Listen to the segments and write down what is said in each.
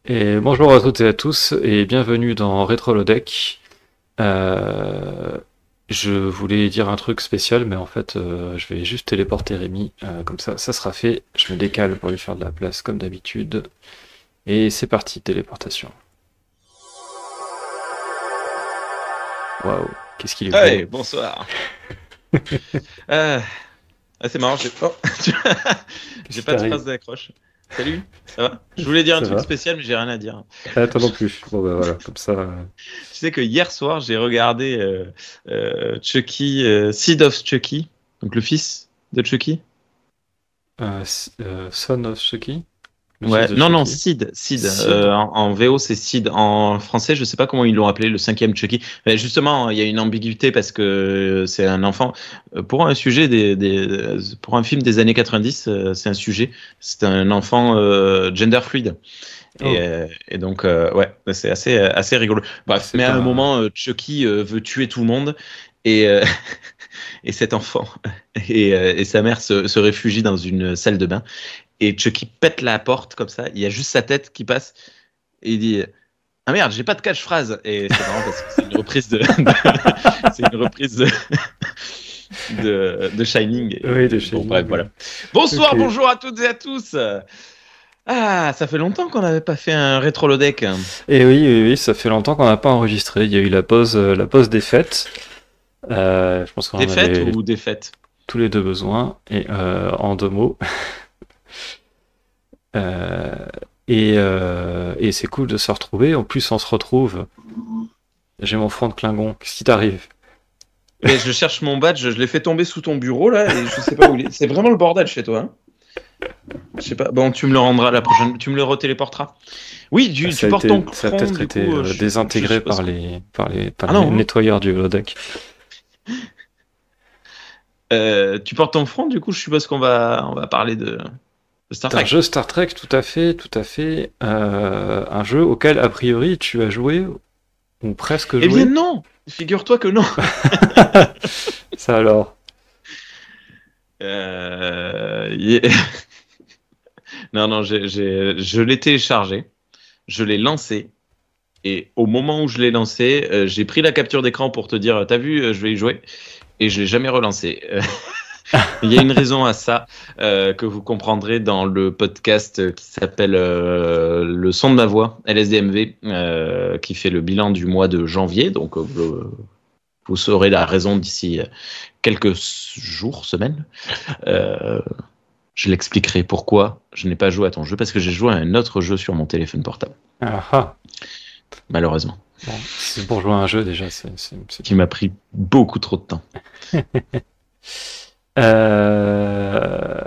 Et bonjour à toutes et à tous et bienvenue dans Rétro Lodeck. Euh, je voulais dire un truc spécial, mais en fait, je vais juste téléporter Rémi. Comme ça sera fait. Je me décale pour lui faire de la place comme d'habitude. Et c'est parti, téléportation. Waouh, qu'est-ce qu'il est beau. Hey, bonsoir. Euh, c'est marrant, Qu'est-ce j'ai qui pas de t'arrive? phrase d'accroche. Salut, ça va? Je voulais dire un Ça truc va? spécial, mais j'ai rien à dire. Ah, toi non plus. Bon bah voilà, comme ça. Tu sais que hier soir, j'ai regardé Chucky, Seed of Chucky, donc le fils de Chucky. Son of Chucky, le fils Ouais, de non, non, Chucky. Seed. Sid? En VO, c'est Seed. En français, je sais pas comment ils l'ont appelé, le cinquième Chucky. Mais justement, il y a une ambiguïté parce que c'est un enfant. Pour un sujet pour un film des années 90, c'est un sujet. C'est un enfant gender fluide. Oh, Et donc, ouais, c'est assez rigolo. Bref, c'est mais à un pas. moment, Chucky veut tuer tout le monde. Et, et cet enfant et sa mère se réfugient dans une salle de bain. Et Chucky pète la porte comme ça. Il y a juste sa tête qui passe. Et il dit ah merde, j'ai pas de catchphrase. Et c'est marrant parce que c'est une reprise c'est une reprise de Shining. Oui, de Et bon, bref, Shining, voilà. oui. Bonsoir, Ok. bonjour à toutes et à tous. Ah, ça fait longtemps qu'on n'avait pas fait un rétro lodeck. Et oui, oui, oui, ça fait longtemps qu'on n'a pas enregistré. Il y a eu la pause des fêtes. Je pense qu'on Des en fêtes avait ou des fêtes? tous les deux besoin. Et en deux mots. Euh, et c'est cool de se retrouver. En plus, on se retrouve. J'ai mon front de Klingon. Qu'est-ce qui t'arrive? Mais je cherche mon badge, je l'ai fait tomber sous ton bureau là et je sais pas où il est. C'est vraiment le bordel chez toi, hein. Je sais pas. Bon, tu me le rendras la prochaine, tu me le retéléporteras. Oui, tu portes ton Ça a front, peut-être du été coup, je désintégré sais pas ce que. par Ah les non, hein. nettoyeurs du holodeck. Tu portes ton front, du coup, je suppose qu'on va parler de Star C'est un Trek. jeu Star Trek, tout à fait, tout à fait. Un jeu auquel, a priori, tu as joué, ou presque Eh bien joué. non, figure-toi que non. Ça alors. Euh, y- Non, non, je l'ai téléchargé, je l'ai lancé, et au moment où je l'ai lancé, j'ai pris la capture d'écran pour te dire, t'as vu, je vais y jouer, et je l'ai jamais relancé. Il y a une raison à ça que vous comprendrez dans le podcast qui s'appelle Le son de ma voix, LSDMV, qui fait le bilan du mois de janvier. Donc, vous saurez la raison d'ici quelques jours, semaines. Euh, je l'expliquerai pourquoi je n'ai pas joué à ton jeu, parce que j'ai joué à un autre jeu sur mon téléphone portable, Ah ah. malheureusement, Bon, c'est pour jouer à un jeu déjà, c'est qui bien. m'a pris beaucoup trop de temps.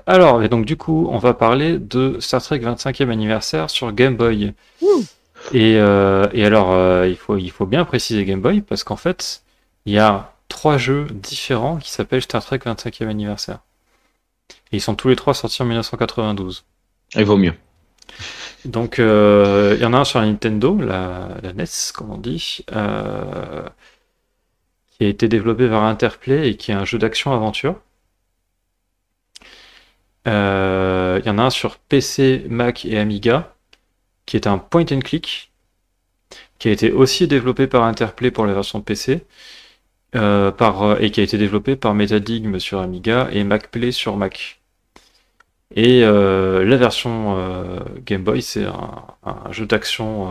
Alors, et donc du coup, on va parler de Star Trek 25e anniversaire sur Game Boy. Wouh. Et alors, il faut bien préciser Game Boy parce qu'en fait, il y a trois jeux différents qui s'appellent Star Trek 25e anniversaire. Et ils sont tous les trois sortis en 1992. Il vaut mieux. Donc, il y en a un sur la Nintendo, la NES, comme on dit, qui a été développé par Interplay et qui est un jeu d'action-aventure. Il y en a un sur PC, Mac et Amiga, qui est un point and click, qui a été aussi développé par Interplay pour la version PC, et qui a été développé par Metadigm sur Amiga et MacPlay sur Mac. Et la version Game Boy, c'est un jeu d'action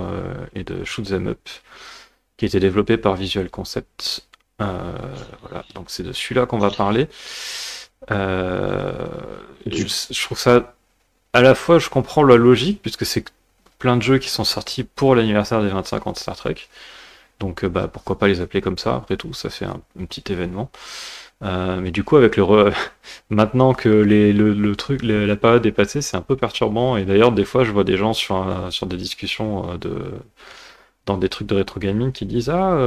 et de shoot 'em up qui a été développé par Visual Concept. Voilà, donc c'est de celui-là qu'on va parler. Euh, je trouve ça à la fois, je comprends la logique puisque c'est plein de jeux qui sont sortis pour l'anniversaire des 25 ans de Star Trek. Donc bah, pourquoi pas les appeler comme ça, après tout, ça fait un petit événement. Mais du coup, maintenant que le truc, la période est passée, c'est un peu perturbant. Et d'ailleurs, des fois, je vois des gens sur des discussions dans des trucs de rétro gaming qui disent ah,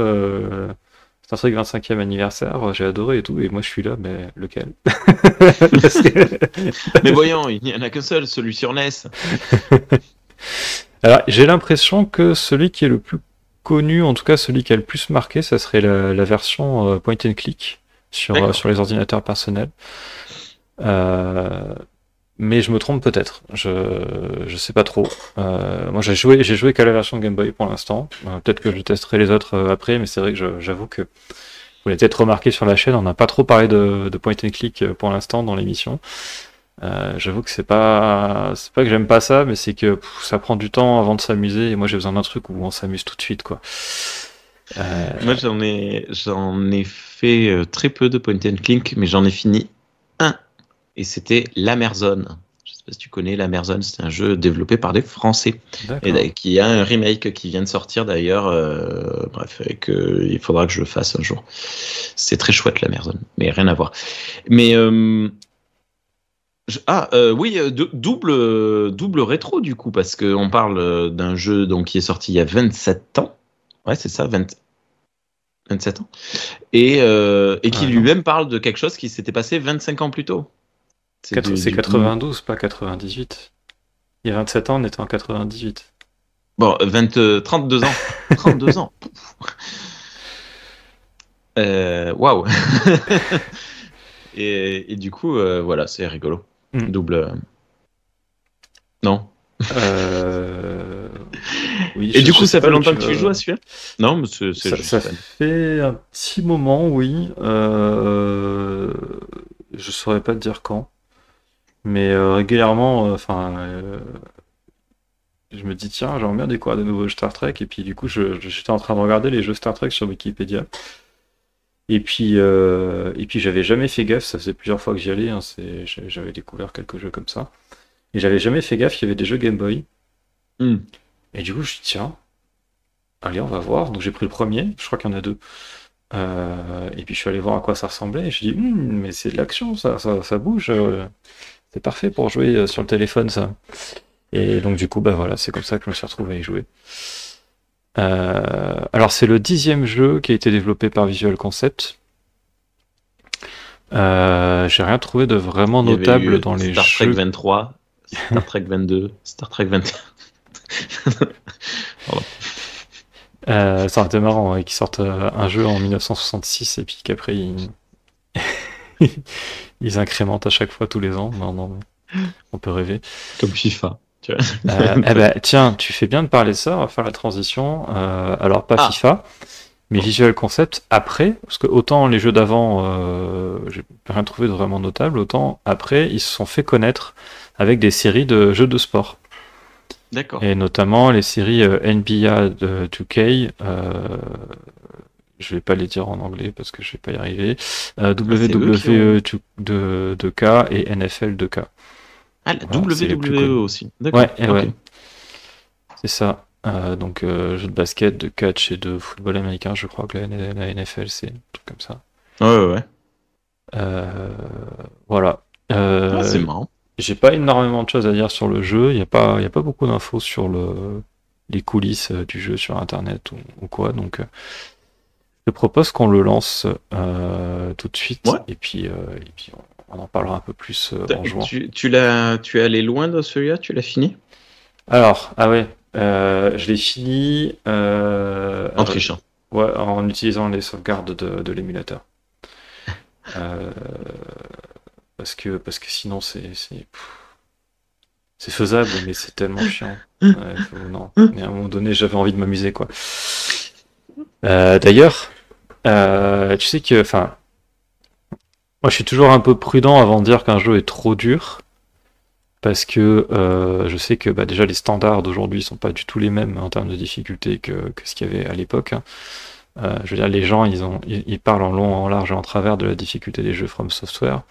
Star Trek 25e anniversaire, j'ai adoré et tout. Et moi, je suis là, mais lequel? Parce que- Mais voyons, il n'y en a qu'un seul, celui sur NES. Alors, j'ai l'impression que celui qui est le plus connu, en tout cas celui qui a le plus marqué, ça serait la version point and click D'accord. sur les ordinateurs personnels. Euh, Mais je me trompe peut-être. Je sais pas trop. Moi, j'ai joué qu'à la version Game Boy pour l'instant. Peut-être que je testerai les autres après, mais c'est vrai que j'avoue que vous l'avez peut-être remarqué sur la chaîne, on n'a pas trop parlé de point and click pour l'instant dans l'émission. J'avoue que c'est pas que j'aime pas ça, mais c'est que ça prend du temps avant de s'amuser, et moi j'ai besoin d'un truc où on s'amuse tout de suite, quoi. Moi, j'en ai fait très peu de point and click, mais j'en ai fini un. Et c'était l'Amerzone. Je sais pas si tu connais l'Amerzone, c'est un jeu développé par des Français. D'accord. Qui a un remake qui vient de sortir d'ailleurs. Bref, il faudra que je le fasse un jour. C'est très chouette l'Amerzone, mais rien à voir. Mais oui, double rétro du coup, parce qu'on parle d'un jeu donc, qui est sorti il y a 27 ans. Ouais, c'est ça, 27 ans. Et qui Non. lui-même parle de quelque chose qui s'était passé 25 ans plus tôt. C'est C'est 92, pas 98. Il y a 27 ans, on était en 98. Bon, 32 ans. 32 ans. Waouh. Et du coup, voilà, c'est rigolo. Hmm. Double. Non. Euh, Oui, Et du je coup, sais ça pas fait d'où tu longtemps que tu joues vas. à celui-là? Non, mais c'est Ça juste fan. fait un petit moment, oui. Je saurais pas te dire quand. Mais régulièrement, je me dis, tiens, j'aimerais bien découvrir de nouveaux Star Trek. Et puis, du coup, j'étais en train de regarder les jeux Star Trek sur Wikipédia. Et puis j'avais jamais fait gaffe, ça faisait plusieurs fois que j'y allais, hein, j'avais découvert quelques jeux comme ça. Et j'avais jamais fait gaffe qu'il y avait des jeux Game Boy. Hmm. Et du coup, je dis, tiens, allez, on va voir. Donc j'ai pris le premier, je crois qu'il y en a deux. Et puis je suis allé voir à quoi ça ressemblait. Et je dis, mais c'est de l'action, ça bouge. C'est parfait pour jouer sur le téléphone, ça. Et donc du coup, bah voilà, c'est comme ça que je me suis retrouvé à y jouer. Alors c'est le 10e jeu qui a été développé par Visual Concept. J'ai rien trouvé de vraiment Il y avait notable eu dans les Star Trek jeux. 23, Star Trek 22, Star Trek 21. Pardon. Ça aurait été marrant, ouais, qu'ils sortent un jeu en 1966 et puis qu'après ils incrémentent à chaque fois tous les ans. Non, non, on peut rêver. Comme FIFA. Tu vois. Eh ben, tiens, tu fais bien de parler de ça, on va faire la transition. Alors, pas Ah, FIFA, mais bon. Visual Concept après, parce que autant les jeux d'avant, j'ai rien trouvé de vraiment notable, autant après, ils se sont fait connaître avec des séries de jeux de sport. D'accord. Et notamment les séries NBA de 2K, je vais pas les dire en anglais parce que je vais pas y arriver, C'est eux qui ont. WWE 2K et NFL 2K. Ah, la Voilà, c'est les plus WWE connus. aussi. Ouais, D'accord. et Ok. ouais, c'est ça. Donc jeux de basket, de catch et de football américain, je crois que la NFL c'est un truc comme ça. Ouais, ouais, ouais. Euh, voilà. Ah, c'est Euh, marrant. j'ai pas énormément de choses à dire sur le jeu, il y a pas beaucoup d'infos sur les coulisses du jeu sur internet ou quoi, donc je te propose qu'on le lance tout de suite Ouais. et puis on en parlera un peu plus T'as- en jouant. tu es allé loin dans celui-là? Tu l'as fini? Alors, ah ouais, je l'ai fini En trichant. ouais, en utilisant les sauvegardes de l'émulateur. Euh, parce que sinon c'est faisable, mais c'est tellement chiant. Ouais, non. Mais à un moment donné, j'avais envie de m'amuser, quoi. D'ailleurs, tu sais que, enfin, moi je suis toujours un peu prudent avant de dire qu'un jeu est trop dur. Parce que je sais que bah, déjà les standards d'aujourd'hui sont pas du tout les mêmes en termes de difficulté que ce qu'il y avait à l'époque, hein. Je veux dire, les gens ils parlent en long, en large et en travers de la difficulté des jeux From Software.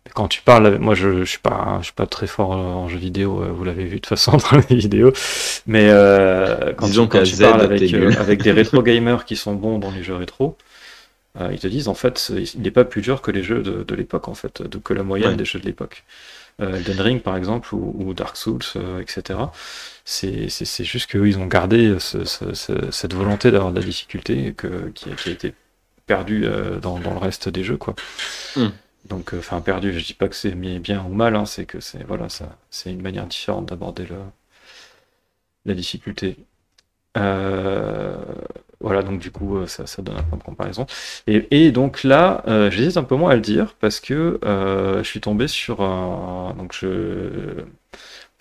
Mais quand tu parles, moi je suis pas très fort en jeux vidéo, vous l'avez vu de toute façon dans les vidéos. Mais quand tu, Disons quand qu'à tu parles Z, t'es avec, nul. avec des rétro gamers qui sont bons dans les jeux rétro, ils te disent en fait il n'est pas plus dur que les jeux de l'époque en fait, que la moyenne Ouais. des jeux de l'époque. Elden Ring par exemple ou Dark Souls, etc. C'est juste qu'eux ils ont gardé cette volonté d'avoir de la difficulté qui a été perdue dans le reste des jeux, quoi. Hmm. Donc enfin perdu, je dis pas que c'est mis bien ou mal, hein, c'est que c'est voilà ça, c'est une manière différente d'aborder la difficulté. Euh, Voilà, donc du coup, ça donne un point de comparaison. Et donc là, j'hésite un peu moins à le dire parce que je suis tombé sur un.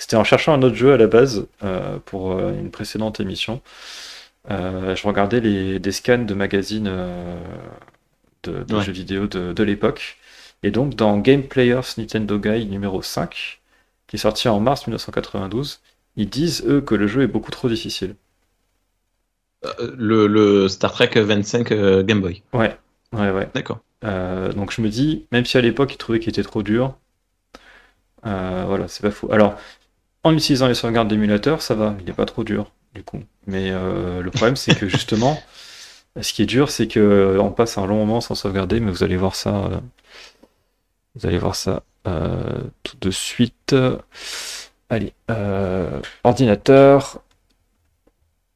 C'était en cherchant un autre jeu à la base pour une précédente émission. Je regardais des scans de magazines de Ouais. jeux vidéo de l'époque. Et donc, dans Game Players Nintendo Guide numéro 5, qui est sorti en mars 1992, ils disent, eux, que le jeu est beaucoup trop difficile. Le Star Trek 25 Game Boy. Ouais, ouais. D'accord. Donc je me dis, même si à l'époque ils trouvaient qu'il était trop dur, voilà, c'est pas faux. Alors, en utilisant les sauvegardes d'émulateur, ça va, il n'est pas trop dur, du coup. Mais le problème, c'est que justement, ce qui est dur, c'est que on passe un long moment sans sauvegarder, mais vous allez voir ça, tout de suite. Allez, ordinateur,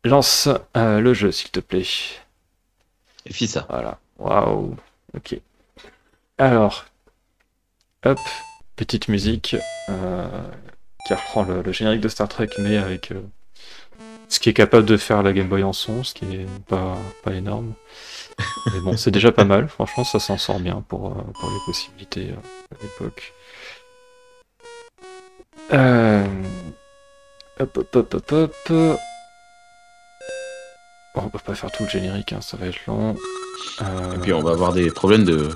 lance le jeu, s'il te plaît. Et fis ça. Voilà, waouh, ok. Alors, hop, petite musique qui reprend le générique de Star Trek, mais avec ce qui est capable de faire la Game Boy en son, ce qui est pas énorme. Mais bon, c'est déjà pas mal, franchement, ça s'en sort bien pour les possibilités à l'époque. Hop. On peut pas faire tout le générique, hein, ça va être long. Et puis on va avoir des problèmes de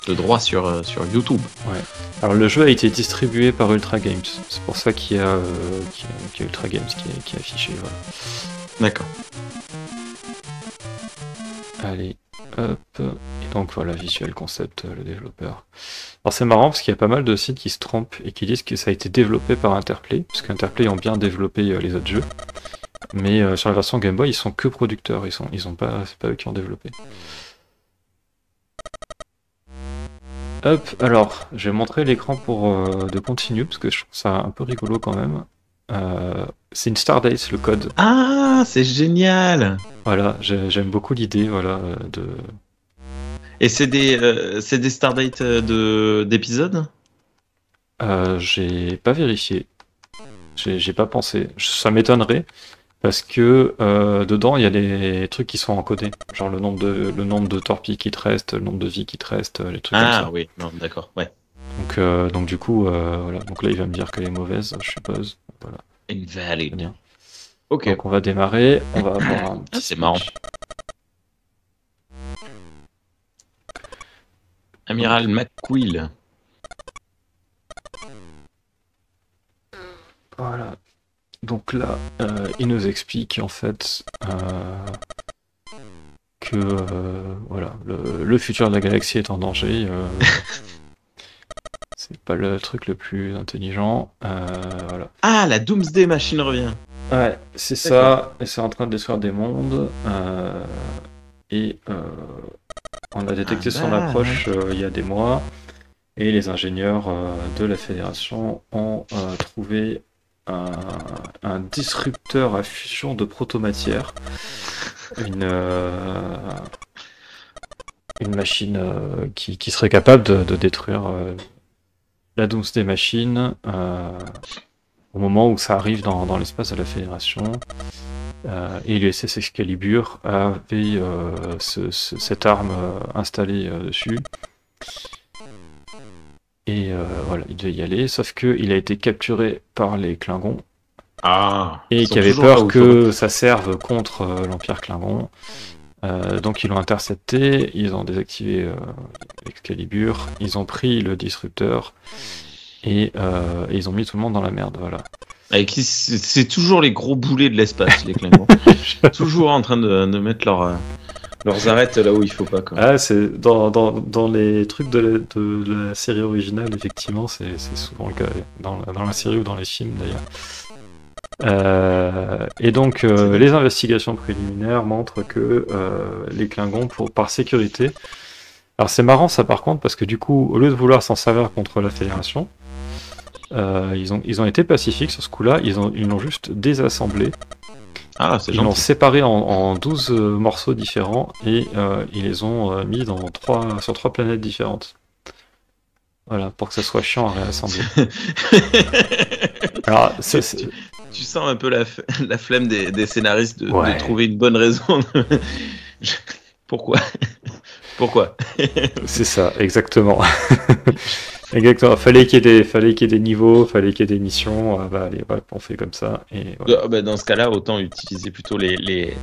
droit sur YouTube. Ouais. Alors le jeu a été distribué par Ultra Games, c'est pour ça qu'il y a Ultra Games qui est affiché. Voilà. D'accord. Allez, hop. Et donc voilà, Visual Concept, le développeur. Alors c'est marrant parce qu'il y a pas mal de sites qui se trompent et qui disent que ça a été développé par Interplay, parce qu'Interplay ont bien développé les autres jeux. Mais sur la version Game Boy, ils sont que producteurs, ils ont pas, c'est pas eux qui ont développé. Hop, alors, je vais montrer l'écran de continue, parce que je trouve ça un peu rigolo quand même. C'est une Stardate, le code. Ah, c'est génial. Voilà, j'aime beaucoup l'idée, voilà, de... Et c'est des Stardate d'épisodes? J'ai pas vérifié, j'ai pas pensé. Ça m'étonnerait, parce que dedans, il y a des trucs qui sont encodés. Genre le nombre de torpilles qui te restent, le nombre de vies qui te restent, les trucs comme ça. Ah oui, non, d'accord, ouais. Donc du coup, voilà. Donc là, il va me dire qu'elle est mauvaise, je suppose. Voilà, très Invalid. bien. Ok. Donc on va démarrer, on va avoir un petit C'est marrant. switch. Amiral McQuill. Voilà. Donc là, il nous explique en fait que voilà, le futur de la galaxie est en danger. C'est pas le truc le plus intelligent. Voilà. Ah, la Doomsday Machine revient. Ouais, c'est ça. Et c'est en train de détruire des mondes. Et on a détecté son approche il y a des mois. Et les ingénieurs de la Fédération ont trouvé un disrupteur à fusion de protomatière. Une machine qui serait capable de détruire la Doomsday Machine au moment où ça arrive dans l'espace de la Fédération. Et l'USS Excalibur avait cette arme installée dessus. Et voilà, il devait y aller, sauf qu'il a été capturé par les Klingons. Ah. Et qui avait peur que ça serve contre l'Empire Klingon. Donc ils l'ont intercepté, ils ont désactivé Excalibur, ils ont pris le disrupteur et ils ont mis tout le monde dans la merde, voilà. C'est toujours les gros boulets de l'espace, les Klingons. Toujours en train de mettre leurs arêtes là où il faut pas. Quoi. Ah, c'est dans les trucs de la série originale, effectivement, c'est souvent le cas, dans la série ou dans les films d'ailleurs. Et donc, les investigations préliminaires montrent que les Klingons, par sécurité... Alors c'est marrant ça par contre, parce que du coup, au lieu de vouloir s'en servir contre la Fédération, ils ont été pacifiques sur ce coup-là, ils l'ont juste désassemblé. Ah, c'est Ils gentil. l'ont séparé en 12 morceaux différents et ils les ont mis sur 3 planètes différentes. Voilà, pour que ça soit chiant à réassembler. Alors, Tu sens un peu la flemme des scénaristes de Ouais. trouver une bonne raison. Je- Pourquoi? Pourquoi? C'est ça, exactement. Exactement. Fallait qu'il y ait des niveaux, fallait qu'il y ait des missions. Bah allez, hop, on fait comme ça. Et voilà. Bah, dans ce cas-là, autant utiliser plutôt les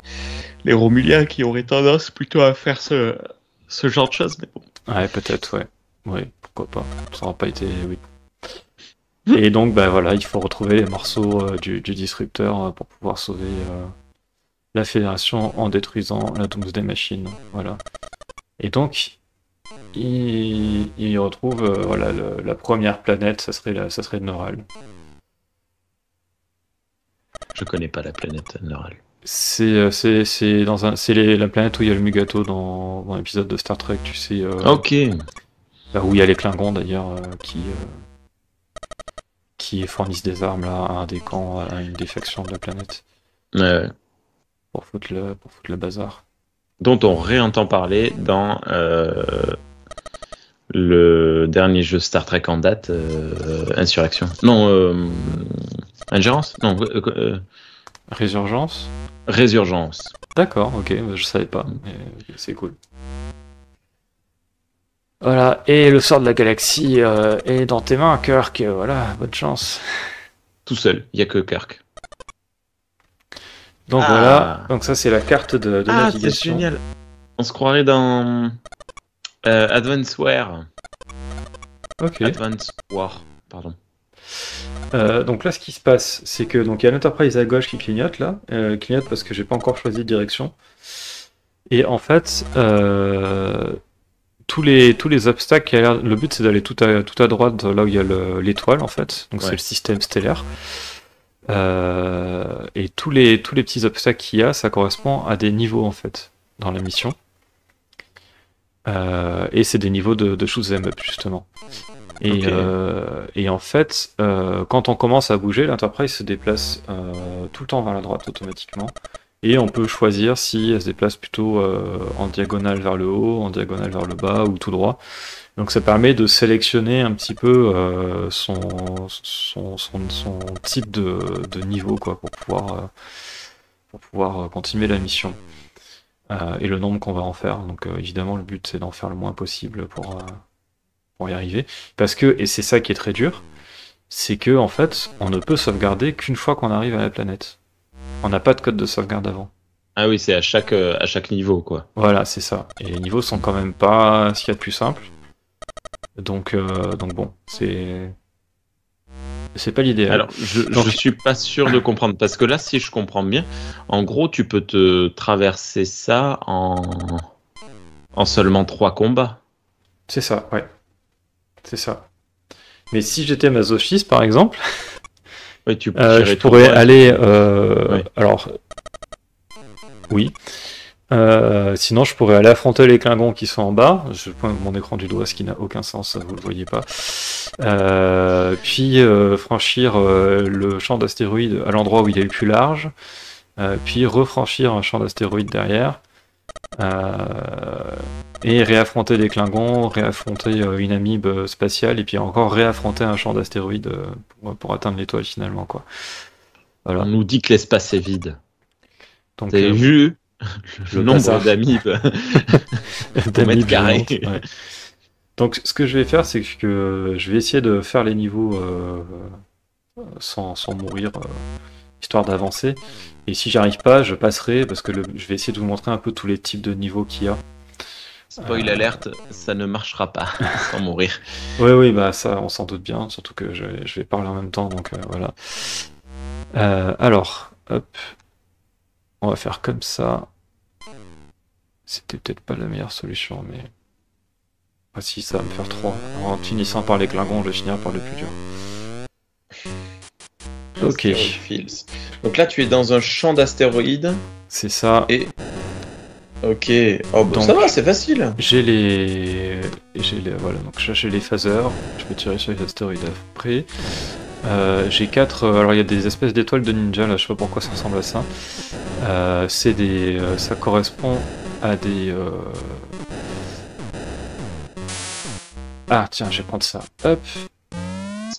Romuliens qui auraient tendance plutôt à faire ce genre de choses. Mais bon. Ouais, peut-être, ouais. Ouais, pourquoi pas. Ça n'aura pas été, oui. Et donc, bah voilà, il faut retrouver les morceaux du disrupteur pour pouvoir sauver la Fédération en détruisant la Doomsday Machine. Voilà. Et donc, il retrouve voilà, la première planète, ça serait Noral. Je connais pas la planète Neural. C'est la planète où il y a le Mugato dans l'épisode de Star Trek, tu sais, Ok. là où il y a les Klingons d'ailleurs qui fournissent des armes là, à un des camps, à une des factions de la planète, Ouais. pour foutre le bazar. Dont on réentend parler dans le dernier jeu Star Trek en date, Insurrection. Non, Ingérence? Non, Résurgence? Résurgence. D'accord, ok, je savais pas, mais c'est cool. Voilà, et le sort de la galaxie est dans tes mains, Kirk, voilà, bonne chance. Tout seul, il n'y a que Kirk. Donc Ah. voilà, donc ça c'est la carte de C'est navigation. génial. On se croirait dans Advanceware. Ok. Advance War, pardon. Donc là, ce qui se passe, c'est que donc il y a l'Enterprise à gauche qui clignote là, clignote parce que j'ai pas encore choisi de direction. Et en fait, tous les obstacles, le but c'est d'aller tout à droite, là où il y a l'étoile en fait. Donc Ouais. c'est le système stellaire. Et tous les petits obstacles qu'il y a, ça correspond à des niveaux en fait dans la mission. Et c'est des niveaux de shoot 'em up justement. Et, Ok. et en fait, quand on commence à bouger, l'Enterprise se déplace tout le temps vers la droite automatiquement. Et on peut choisir si elle se déplace plutôt en diagonale vers le haut, en diagonale vers le bas ou tout droit. Donc ça permet de sélectionner un petit peu son type de niveau quoi, pour pouvoir continuer la mission. Et le nombre qu'on va en faire. Donc évidemment le but c'est d'en faire le moins possible pour y arriver. Parce que, et c'est ça qui est très dur, c'est que en fait on ne peut sauvegarder qu'une fois qu'on arrive à la planète. On n'a pas de code de sauvegarde avant. Ah oui, c'est à chaque niveau, quoi. Voilà, c'est ça. Et les niveaux sont quand même pas ce qu'il y a de plus simple. Donc bon, c'est pas l'idéal. Alors, je suis pas sûr de comprendre, parce que là, si je comprends bien, en gros, tu peux te traverser ça en seulement 3 combats. C'est ça, ouais. C'est ça. Mais si j'étais masochiste, par exemple, Oui, tu je pourrais aller... Alors, oui. Sinon, je pourrais aller affronter les Klingons qui sont en bas. Je pointe mon écran du doigt, ce qui n'a aucun sens, vous le voyez pas. Puis franchir le champ d'astéroïdes à l'endroit où il est le plus large. Puis refranchir un champ d'astéroïdes derrière. Et réaffronter les Klingons, réaffronter une amibe spatiale, et puis encore réaffronter un champ d'astéroïdes pour atteindre l'étoile finalement, quoi. Voilà. On nous dit que l'espace est vide. Donc, T'as vu le nombre bazar. d'amibes au mètre carré. Ouais. Donc ce que je vais faire, c'est que je vais essayer de faire les niveaux sans mourir, histoire d'avancer. Et si j'arrive pas, je passerai, parce que je vais essayer de vous montrer un peu tous les types de niveaux qu'il y a. Spoil alerte, ça ne marchera pas sans mourir. Oui, bah ça, on s'en doute bien, surtout que je vais parler en même temps, donc voilà. Alors, hop, on va faire comme ça. C'était peut-être pas la meilleure solution, mais... Ah si, ça va me faire 3. En finissant par les Klingons, je vais finir par le plus dur. Ok. Donc là, tu es dans un champ d'astéroïdes. C'est ça. Et... Ok. Oh, bah, Donc, ça va, c'est facile. Voilà, donc j'ai les phasers. Je peux tirer sur les astéroïdes après. J'ai 4... alors il y a des espèces d'étoiles de ninja, là, je sais pas pourquoi ça ressemble à ça. Ça correspond à des... Ah tiens, je vais prendre ça. Hop.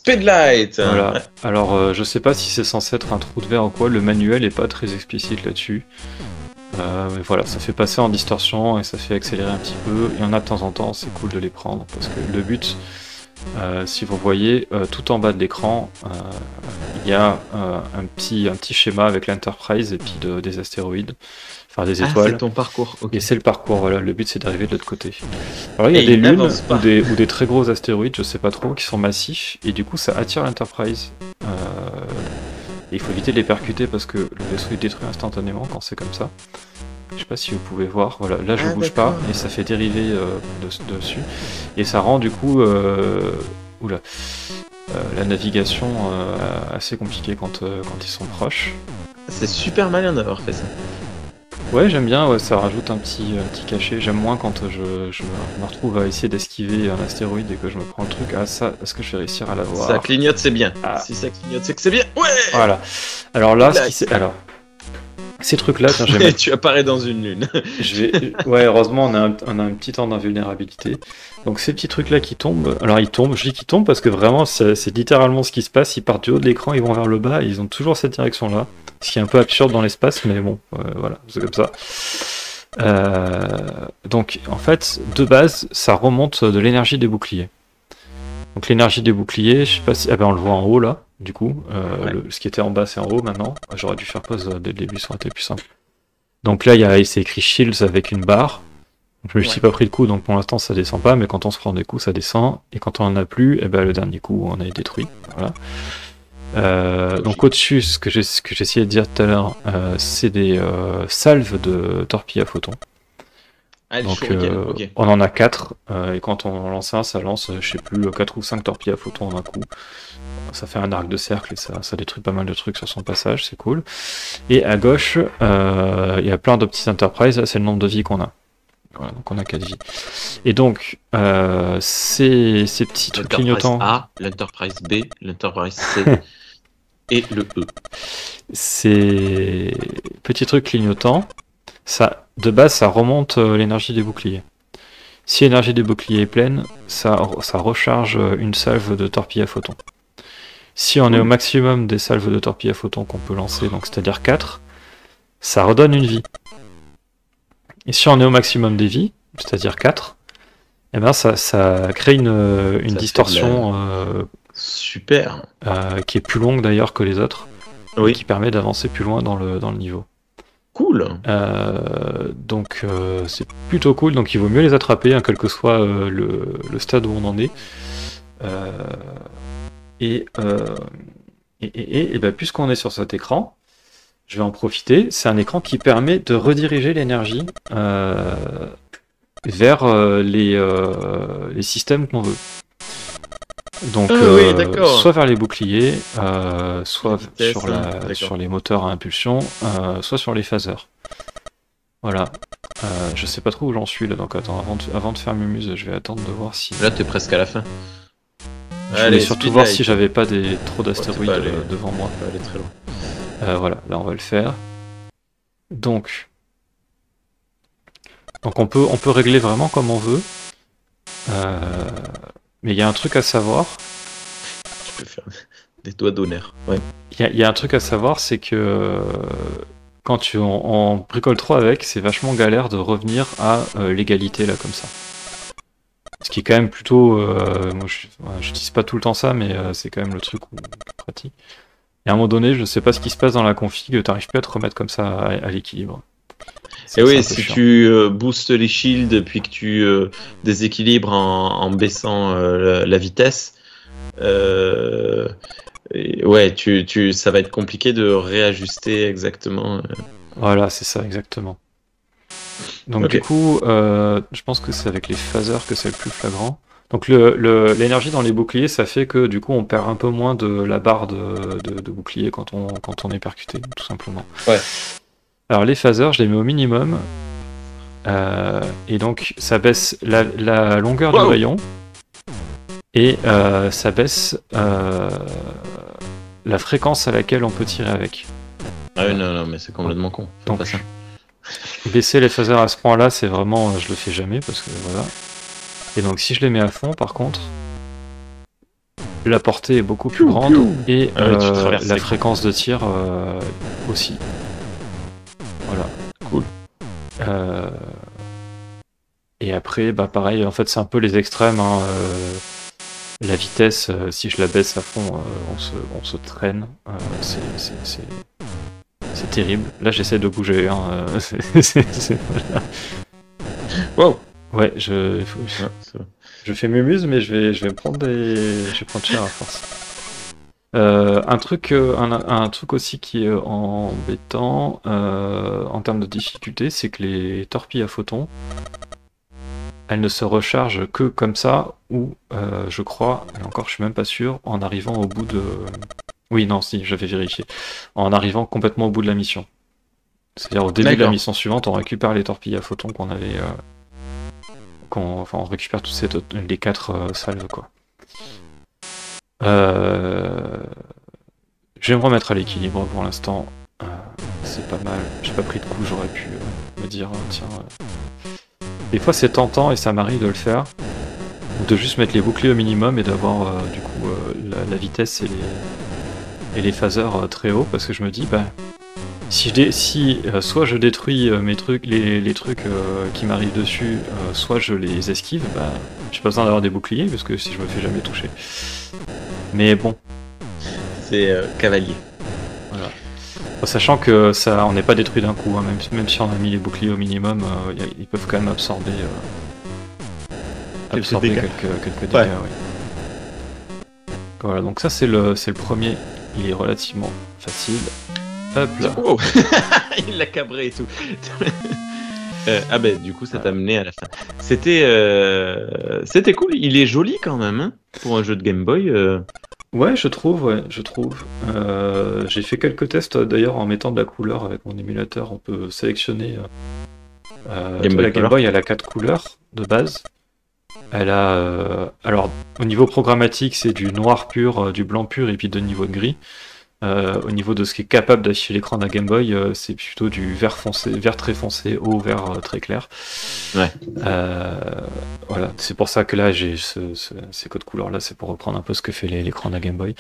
Speedlight. Voilà. Ouais. Alors, je sais pas si c'est censé être un trou de verre ou quoi, le manuel est pas très explicite là-dessus. Mais voilà, ça fait passer en distorsion et ça fait accélérer un petit peu. Il y en a de temps en temps, c'est cool de les prendre parce que le but, si vous voyez, tout en bas de l'écran, il y a un petit schéma avec l'Enterprise et puis des astéroïdes, enfin des étoiles. C'est ton parcours. Ok. Et c'est le parcours, voilà, le but c'est d'arriver de l'autre côté. Alors il y a Et des il lunes n'avance pas. ou des très gros astéroïdes, je sais pas trop, qui sont massifs, et du coup ça attire l'Enterprise. Et il faut éviter de les percuter parce que le vaisseau est détruit instantanément quand c'est comme ça. Je sais pas si vous pouvez voir, voilà, là je bouge pas, d'accord. et ça fait dériver dessus. Et ça rend du coup la navigation assez compliquée quand ils sont proches. C'est super malin d'avoir fait ça. Ouais, j'aime bien, ouais, ça rajoute un petit cachet. J'aime moins quand je me retrouve à essayer d'esquiver un astéroïde et que je me prends le truc. Ah, ça, est-ce que je vais réussir à l'avoir? Ça clignote, c'est bien. Ah. Si ça clignote, c'est que c'est bien. Ouais. Voilà. Alors là, ces trucs-là, tiens, Et tu apparais dans une lune. Ouais, heureusement, on a un petit temps d'invulnérabilité. Donc ces petits trucs-là qui tombent, alors ils tombent, je dis qu'ils tombent parce que vraiment, c'est littéralement ce qui se passe. Ils partent du haut de l'écran, ils vont vers le bas, et ils ont toujours cette direction-là. Ce qui est un peu absurde dans l'espace, mais bon, voilà, c'est comme ça. Donc en fait, de base, ça remonte de l'énergie des boucliers. Donc l'énergie des boucliers, je sais pas si... Ah ben on le voit en haut là, du coup. Ouais. Ce qui était en bas, c'est en haut maintenant. J'aurais dû faire pause dès le début, ça aurait été plus simple. Donc là, c'est écrit Shields avec une barre. Je me suis pas pris de coup, donc pour l'instant ça descend pas, mais quand on se prend des coups, ça descend. Et quand on en a plus, et ben le dernier coup, on est détruit. Voilà. Donc au-dessus, ce que j'essayais de dire tout à l'heure, c'est des salves de torpilles à photons. Allez, Donc ok. on en a 4, et quand on lance un, ça lance, je sais plus, 4 ou 5 torpilles à photons en un coup. Ça fait un arc de cercle et ça détruit pas mal de trucs sur son passage, c'est cool. Et à gauche, il y a plein de petites Enterprise, c'est le nombre de vies qu'on a. Voilà, donc on a 4 vies. Et donc, ces petits trucs clignotants... A, l'Enterprise B, l'Enterprise C et le E. Ces petits trucs clignotants, de base, ça remonte l'énergie des boucliers. Si l'énergie des boucliers est pleine, ça recharge une salve de torpilles à photons. Si on est au maximum des salves de torpilles à photons qu'on peut lancer, donc c'est-à-dire 4, ça redonne une vie. Et si on est au maximum des vies, c'est-à-dire 4, eh ben ça crée une distorsion super qui est plus longue d'ailleurs que les autres, oui. qui permet d'avancer plus loin dans le niveau. Cool. Donc c'est plutôt cool, donc il vaut mieux les attraper, hein, quel que soit le stade où on en est. Et ben, puisqu'on est sur cet écran, je vais en profiter. C'est un écran qui permet de rediriger l'énergie vers les systèmes qu'on veut. Donc, soit vers les boucliers, soit sur les moteurs à impulsion, soit sur les phasers. Voilà. Je sais pas trop où j'en suis là, donc attends, avant de faire Mumuse, je vais attendre de voir si... Là, t'es presque à la fin. Je voulais surtout voir si j'avais pas trop d'astéroïdes devant moi. Pas aller très loin. Voilà, là on va le faire. Donc on peut régler vraiment comme on veut. Mais il y a un truc à savoir. Tu peux faire des doigts d'honneur. Ouais. Il y a un truc à savoir, c'est que quand on bricole trop avec, c'est vachement galère de revenir à l'égalité là comme ça. Ce qui est quand même plutôt... moi je dis pas tout le temps ça, mais c'est quand même le truc pratique. Et à un moment donné, je sais pas ce qui se passe dans la config, t'arrives plus à te remettre comme ça à l'équilibre. Et oui, si tu boostes les shields puis que tu déséquilibres en baissant la vitesse, ouais, ça va être compliqué de réajuster exactement. Voilà, c'est ça, exactement. Donc du coup, je pense que c'est avec les phasers que c'est le plus flagrant. Donc l'énergie dans les boucliers, ça fait que du coup on perd un peu moins de la barre de bouclier quand on est percuté, tout simplement. Ouais. Alors les phasers, je les mets au minimum. Et donc ça baisse la longueur du rayon. Et ça baisse la fréquence à laquelle on peut tirer avec. Ah oui, non, mais c'est complètement con. Donc, pas ça. Baisser les phasers à ce point-là, c'est vraiment... je le fais jamais, parce que voilà. Et donc si je les mets à fond, par contre... la portée est beaucoup plus grande et tu traverses la l'écran. fréquence de tir aussi. Voilà. Cool. Et après, bah pareil, en fait c'est un peu les extrêmes. Hein, la vitesse, si je la baisse à fond, on se traîne. C'est terrible. Là j'essaie de bouger. Hein, voilà. Wow. Ouais, Ouais, c'est vrai. je fais mumuse, mais je vais me prendre je vais prendre cher à force. Un truc aussi qui est embêtant en termes de difficulté, c'est que les torpilles à photons, elles ne se rechargent que comme ça, ou je crois, et encore je suis même pas sûr, en arrivant au bout de... Oui, non, si, j'avais vérifié. En arrivant complètement au bout de la mission. C'est-à-dire au début de la D'accord. mission suivante, on récupère les torpilles à photons qu'on avait... Enfin, on récupère toutes les 4 salves, quoi. Je vais me remettre à l'équilibre pour l'instant. C'est pas mal. J'ai pas pris de coup, j'aurais pu me dire, tiens... Des fois c'est tentant et ça m'arrive de le faire. Ou de juste mettre les boucliers au minimum et d'avoir du coup la vitesse et les phaseurs très haut, parce que je me dis, bah... Si soit je détruis mes trucs, les trucs qui m'arrivent dessus, soit je les esquive, bah j'ai pas besoin d'avoir des boucliers parce que si je me fais jamais toucher. Mais bon, C'est cavalier. voilà. Sachant que ça, on n'est pas détruit d'un coup, hein, même si on a mis les boucliers au minimum, ils peuvent quand même absorber, Quelques dégâts. quelques dégâts. Ouais. Oui. Voilà, donc ça c'est le premier, il est relativement facile. Hop là. Oh. Il l'a cabré et tout. Ah ben du coup ça t'a mené à la fin. C'était cool. Il est joli quand même hein, pour un jeu de Game Boy. Ouais, je trouve. J'ai fait quelques tests d'ailleurs en mettant de la couleur avec mon émulateur. On peut sélectionner. Game Boy La Game Color. Boy, elle a 4 couleurs de base. Elle a. Alors, au niveau programmatique, c'est du noir pur, du blanc pur et puis de niveau de gris. Au niveau de ce qui est capable d'afficher l'écran d'un Game Boy, c'est plutôt du vert foncé, vert très foncé au vert très clair. Ouais. Voilà, c'est pour ça que là j'ai ces codes couleurs là, c'est pour reprendre un peu ce que fait l'écran d'un Game Boy.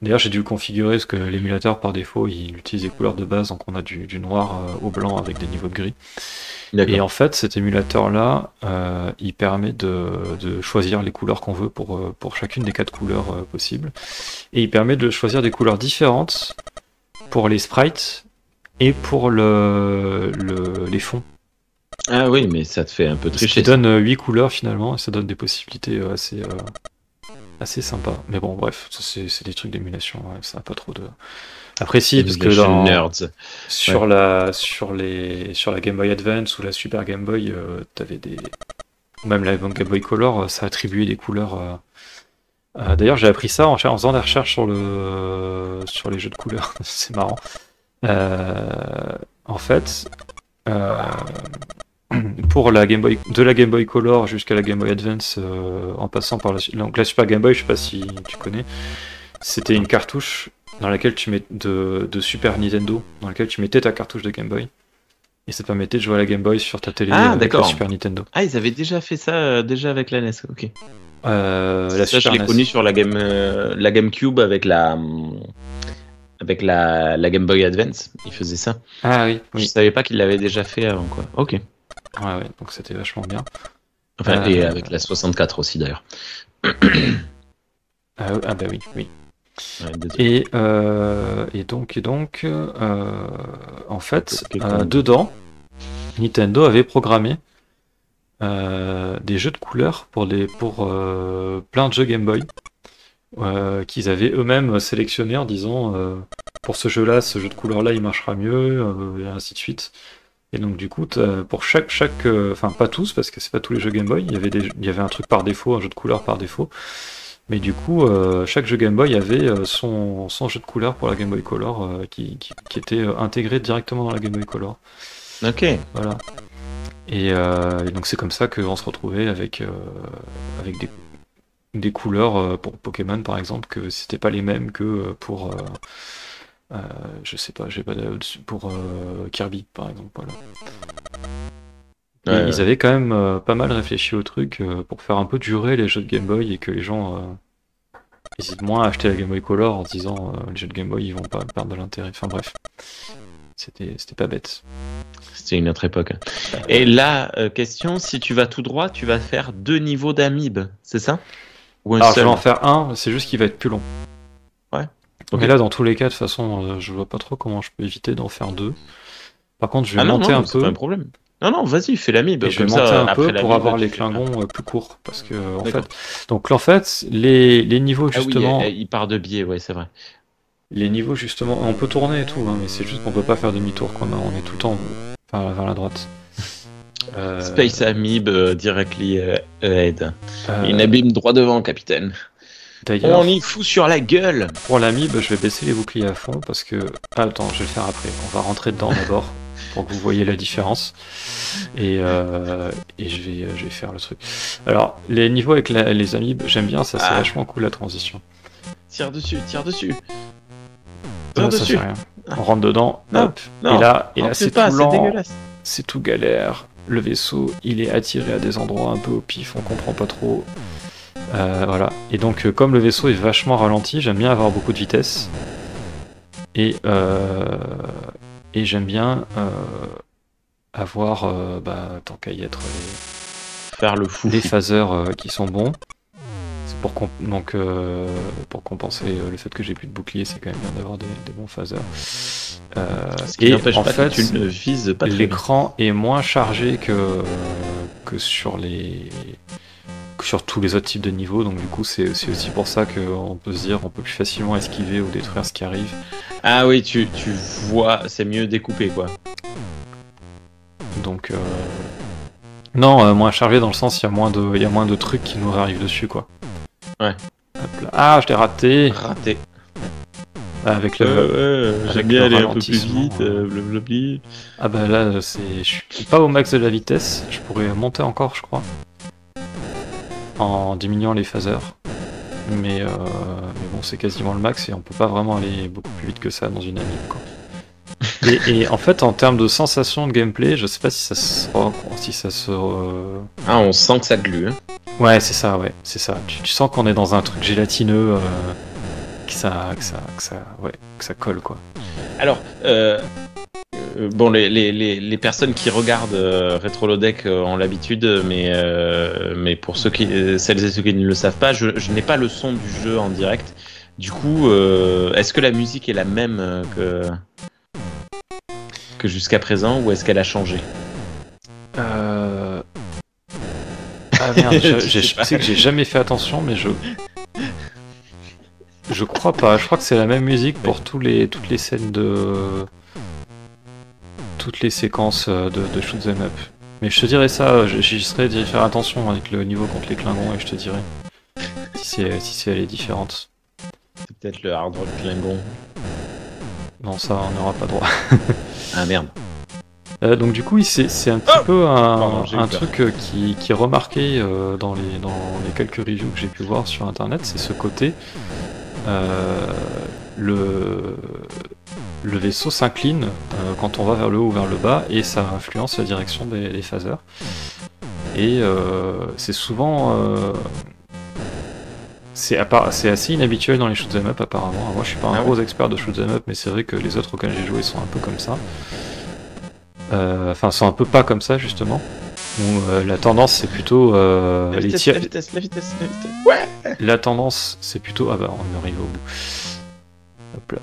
D'ailleurs, j'ai dû le configurer parce que l'émulateur par défaut il utilise les couleurs de base, donc on a du noir au blanc avec des niveaux de gris. Et en fait, cet émulateur-là, il permet de choisir les couleurs qu'on veut pour chacune des 4 couleurs possibles. Et il permet de choisir des couleurs différentes pour les sprites et pour les fonds. Ah oui, mais ça te fait un peu Ce tricher. qui donne 8 couleurs finalement, et ça donne des possibilités assez sympas. Mais bon, bref, ça, c'est des trucs d'émulation, ouais, ça n'a pas trop de... Après si, parce que sur la Game Boy Advance ou la Super Game Boy, t'avais des... Même la Game Boy Color, ça attribuait des couleurs... D'ailleurs, j'ai appris ça en faisant des recherches sur les jeux de couleurs. C'est marrant. En fait, pour la Game Boy, de la Game Boy Color jusqu'à la Game Boy Advance, en passant par donc la Super Game Boy, je sais pas si tu connais, c'était une cartouche dans laquelle tu mets de Super Nintendo, dans laquelle tu mettais ta cartouche de Game Boy, et ça te permettait de jouer à la Game Boy sur ta télé avec la Super Nintendo. Ah, ils avaient déjà fait ça déjà avec la NES, ok. La ça, Super je l'ai NES. connu sur la GameCube avec la Game Boy Advance. Ils faisaient ça. Ah oui. Je savais pas qu'ils l'avaient déjà fait avant, quoi. Ok. Ouais, donc c'était vachement bien. Enfin, et avec la 64 aussi d'ailleurs. Ah bah oui. Ouais, et donc, en fait, dedans, Nintendo avait programmé des jeux de couleurs pour plein de jeux Game Boy qu'ils avaient eux-mêmes sélectionnés en disant pour ce jeu-là, ce jeu de couleurs-là, il marchera mieux, et ainsi de suite. Et donc du coup, pour chaque enfin pas tous, parce que c'est pas tous les jeux Game Boy, il y avait un truc par défaut, un jeu de couleurs par défaut. Mais du coup, chaque jeu Game Boy avait son jeu de couleurs pour la Game Boy Color qui était intégré directement dans la Game Boy Color. Ok. Voilà. Et donc c'est comme ça qu'on se retrouvait avec des couleurs pour Pokémon par exemple, que c'était pas les mêmes que pour je sais pas, pour Kirby par exemple. Voilà. Et ils avaient quand même pas mal réfléchi au truc pour faire un peu durer les jeux de Game Boy et que les gens hésite moins à acheter la Game Boy Color en se disant les jeux de Game Boy ils vont pas perdre de l'intérêt. Enfin bref, c'était pas bête. C'était une autre époque. Et là, question, si tu vas tout droit, tu vas faire 2 niveaux d'amiib, c'est ça? Ou un Alors je seul? vais en faire un, c'est juste qu'il va être plus long. Ouais. Mais là dans tous les cas de toute façon je vois pas trop comment je peux éviter d'en faire 2. Par contre je vais Ah non, monter un c'est pas peu. un problème. Non, vas-y, fais l'amiib. Et je vais Comme monter ça, un après peu pour avoir les tu fais- Klingons plus courts. Parce que D'accord. en fait, les niveaux Ah oui, justement, il part de biais, ouais, c'est vrai. on peut tourner et tout, hein, mais c'est juste qu'on peut pas faire demi-tour, on est tout le temps vers la droite. Space Amiib directly ahead. Une euh, abîme droit devant, capitaine. D'ailleurs, On y fout sur la gueule. pour l'amiib, je vais baisser les boucliers à fond parce que. Ah, attends, je vais le faire après. On va rentrer dedans d'abord pour que vous voyez la différence. Et je vais faire le truc. Alors, les niveaux avec les amiib, j'aime bien, ça c'est vachement cool la transition. Tire dessus. Tire Ça dessus. fait rien. On rentre dedans, Non, hop. non, Et là c'est pas, tout c'est lent, dégueulasse. c'est tout galère. Le vaisseau, il est attiré à des endroits un peu au pif, on comprend pas trop. Voilà. Et donc, comme le vaisseau est vachement ralenti, j'aime bien avoir beaucoup de vitesse. Et j'aime bien avoir, tant qu'à y être, Faire le fou. les phasers qui sont bons. C'est pour compenser le fait que j'ai plus de bouclier, c'est quand même bien d'avoir des bons phasers. Ce qui Et n'empêche en pas fait, que tu ne vises pas très bien. l'écran est moins chargé que sur tous les autres types de niveaux, donc du coup c'est aussi pour ça qu'on peut se dire on peut plus facilement esquiver ou détruire ce qui arrive. Ah oui, tu vois, c'est mieux découpé, quoi. Donc non, moins chargé dans le sens il y a moins de trucs qui nous arrivent dessus, quoi. Ouais. Hop là. Ah, je l'ai raté. Raté. Avec le avec j'aime bien le aller un peu plus ralentissement, vite, blablabli. Ah bah là je suis pas au max de la vitesse, je pourrais monter encore je crois. En diminuant les phasers. Mais bon, c'est quasiment le max et on peut pas vraiment aller beaucoup plus vite que ça dans une anime, quoi. Et en fait, en termes de sensation de gameplay, je sais pas si ça se. Ah, on sent que ça glue, hein. Ouais, c'est ça, ouais, c'est ça. Tu sens qu'on est dans un truc gélatineux, que ça colle, quoi. Alors, bon, les personnes qui regardent Retrolodeck ont l'habitude, mais pour celles et ceux qui ne le savent pas, je n'ai pas le son du jeu en direct. Du coup, est-ce que la musique est la même que jusqu'à présent, ou est-ce qu'elle a changé? Ah merde, je sais que j'ai jamais fait attention, mais je crois pas. Je crois que c'est la même musique pour toutes les scènes toutes les séquences de shoot 'em up. Mais je te dirai ça, j'essaierai d'y faire attention avec le niveau contre les Klingons et je te dirai si elle est différente. C'est peut-être le Hard Rock Klingon. Non, ça on n'aura pas droit. Ah merde. Donc du coup, c'est un petit peu Pardon, j'ai eu un peur. truc qui est remarqué dans les quelques reviews que j'ai pu voir sur internet, c'est ce côté le vaisseau s'incline quand on va vers le haut ou vers le bas et ça influence la direction des phasers. Et c'est souvent c'est assez inhabituel dans les shoot'em up apparemment. Moi je suis pas un gros expert de shoot'em up, mais c'est vrai que les autres auxquels j'ai joué sont un peu comme ça. Enfin sont un peu pas comme ça justement. Où la tendance c'est plutôt La les vitesse, tirs. la vitesse, la vitesse, la vitesse. Ouais. La tendance c'est plutôt ah bah on arrive au bout. Hop là.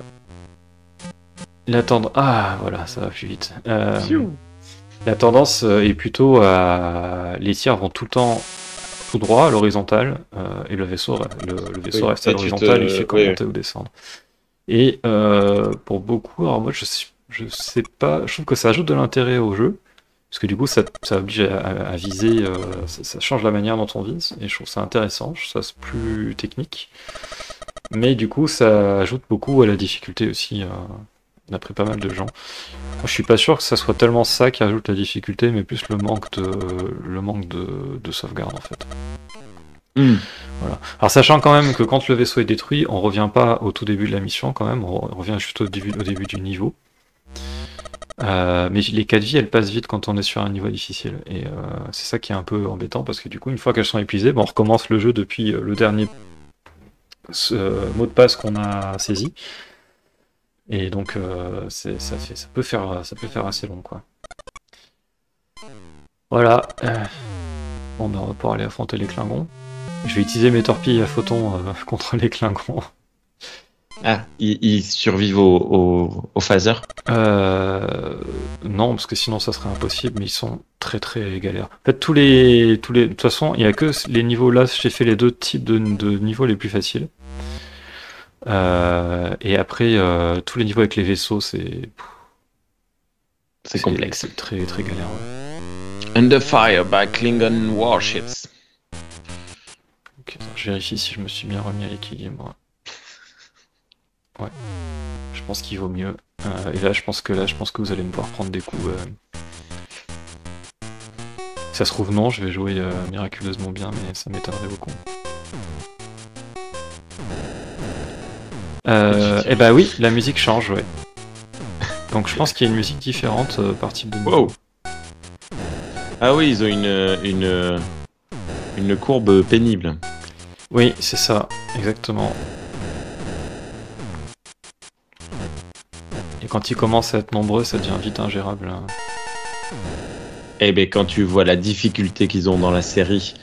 Ah voilà, ça va plus vite. La tendance est plutôt à les tirs vont tout le temps tout droit à l'horizontale et le vaisseau reste à l'horizontale, il fait que monter ou descendre. Et pour beaucoup, alors moi je sais pas, je trouve que ça ajoute de l'intérêt au jeu parce que du coup ça oblige à viser, ça change la manière dont on vise et je trouve ça intéressant, je trouve ça plus technique. Mais du coup ça ajoute beaucoup à la difficulté aussi. D'après pas mal de gens. Moi, je suis pas sûr que ça soit tellement ça qui ajoute la difficulté, mais plus le manque de sauvegarde en fait. Voilà. Alors sachant quand même que quand le vaisseau est détruit, on revient pas au tout début de la mission quand même, on revient juste au début du niveau. Mais les 4 vies elles passent vite quand on est sur un niveau difficile et c'est ça qui est un peu embêtant parce que du coup une fois qu'elles sont épuisées, on recommence le jeu depuis le dernier ce mot de passe qu'on a saisi. Et donc ça peut faire assez long, quoi. Voilà. Bon, ben, on va pouvoir aller affronter les Klingons. Je vais utiliser mes torpilles à photons contre les Klingons. Ah, ils survivent au phaser. Non, parce que sinon ça serait impossible, mais ils sont très très galères. En fait, de toute façon, il n'y a que les niveaux là, j'ai fait les deux types de niveaux les plus faciles. Et après, tous les niveaux avec les vaisseaux, c'est complexe. C'est très très galère. Ouais. Under fire by Klingon warships. Ok, attends, je vérifie si je me suis bien remis à l'équilibre. Ouais, je pense qu'il vaut mieux. Et là, je pense que vous allez me voir prendre des coups. Si ça se trouve, non, je vais jouer miraculeusement bien, mais ça m'étonnerait beaucoup. Et bah oui, la musique change, ouais. Donc je pense qu'il y a une musique différente par type de niveau. Wow. Ah oui, ils ont une courbe pénible. Oui, c'est ça, exactement. Et quand ils commencent à être nombreux, ça devient vite ingérable. Hein. Eh ben quand tu vois la difficulté qu'ils ont dans la série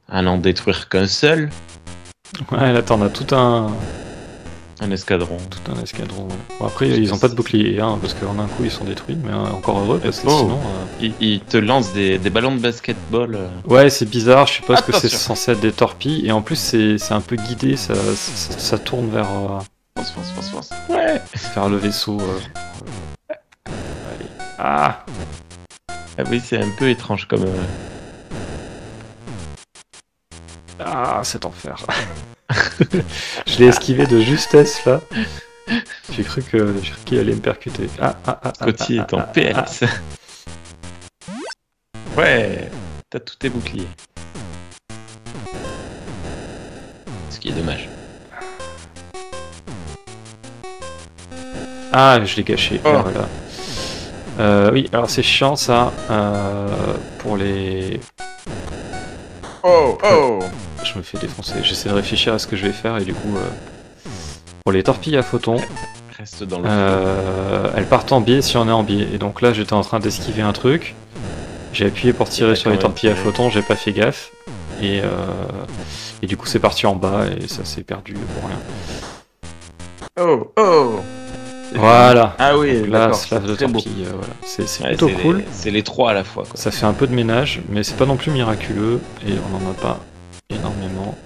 à n'en détruire qu'un seul. Ouais, là t'en as tout un escadron. Tout un escadron, ouais. Bon, après, ils ont pas de bouclier, hein, parce qu'en un coup ils sont détruits, mais encore heureux, parce que sinon... Ils te lancent des ballons de basketball. Ouais, c'est bizarre, je suppose que c'est Attention. censé être des torpilles, et en plus c'est un peu guidé, ça tourne vers... Fonce. Ouais. Vers le vaisseau. Allez. Ah oui, c'est un peu étrange comme... Ah, cet enfer. Je l'ai esquivé de justesse, là. J'ai cru qu'il allait me percuter. Scotty est en PLS. Ouais, t'as tous tes boucliers. Ce qui est dommage. Ah, je l'ai gâché. Oh. Voilà. Oui, alors c'est chiant ça. Pour les... Oh. Je me fais défoncer. J'essaie de réfléchir à ce que je vais faire et du coup... Pour les torpilles à photons... Reste dans le elles partent en biais si on est en biais. Et donc là, j'étais en train d'esquiver un truc. J'ai appuyé pour tirer sur les torpilles à photons, j'ai pas fait gaffe. Et du coup, c'est parti en bas et ça s'est perdu pour rien. Oh. Voilà. Ah oui, donc là, d'accord. slash de très beau. torpille, voilà. C'est plutôt cool. C'est les trois à la fois, quoi. Ça fait un peu de ménage, mais c'est pas non plus miraculeux et on en a pas énormément.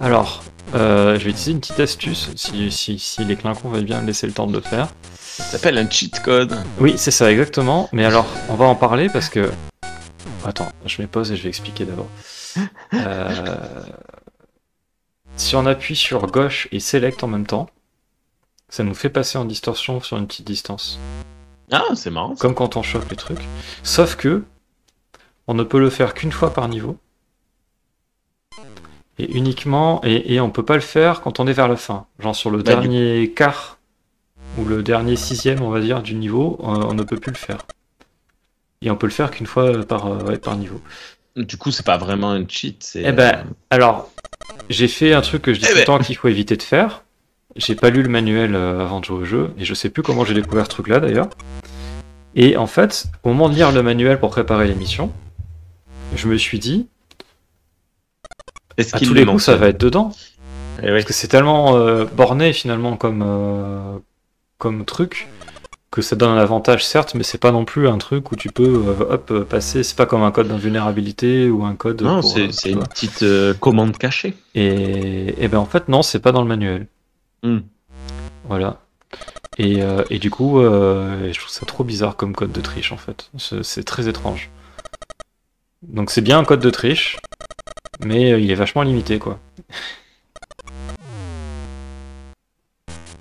Alors, je vais utiliser une petite astuce si les Klingons veulent bien me laisser le temps de le faire. Ça s'appelle un cheat code. Oui, c'est ça, exactement. Mais alors, on va en parler parce que... Attends, je me pose et je vais expliquer d'abord. Si on appuie sur gauche et select en même temps, ça nous fait passer en distorsion sur une petite distance. Ah, c'est marrant. Comme quand on chope les trucs. Sauf que, on ne peut le faire qu'une fois par niveau. Et uniquement... Et on peut pas le faire quand on est vers la fin. Genre sur le dernier quart, ou le dernier sixième, on va dire, du niveau, on ne peut plus le faire. Et on peut le faire qu'une fois par niveau. Du coup, c'est pas vraiment un cheat, c'est... Eh ben, alors, j'ai fait un truc que je dis tout le temps qu'il faut éviter de faire. J'ai pas lu le manuel avant de jouer au jeu, et je sais plus comment j'ai découvert ce truc-là d'ailleurs. Et en fait, au moment de lire le manuel pour préparer l'émission, je me suis dit, à tous les coups, ça va être dedans. Parce que c'est tellement borné finalement comme truc, que ça donne un avantage certes, mais c'est pas non plus un truc où tu peux passer, c'est pas comme un code d'invulnérabilité ou un code... Non, c'est une petite commande cachée. Et ben en fait non, c'est pas dans le manuel. Voilà. Et du coup, je trouve ça trop bizarre comme code de triche en fait. C'est très étrange. Donc c'est bien un code de triche, mais il est vachement limité quoi.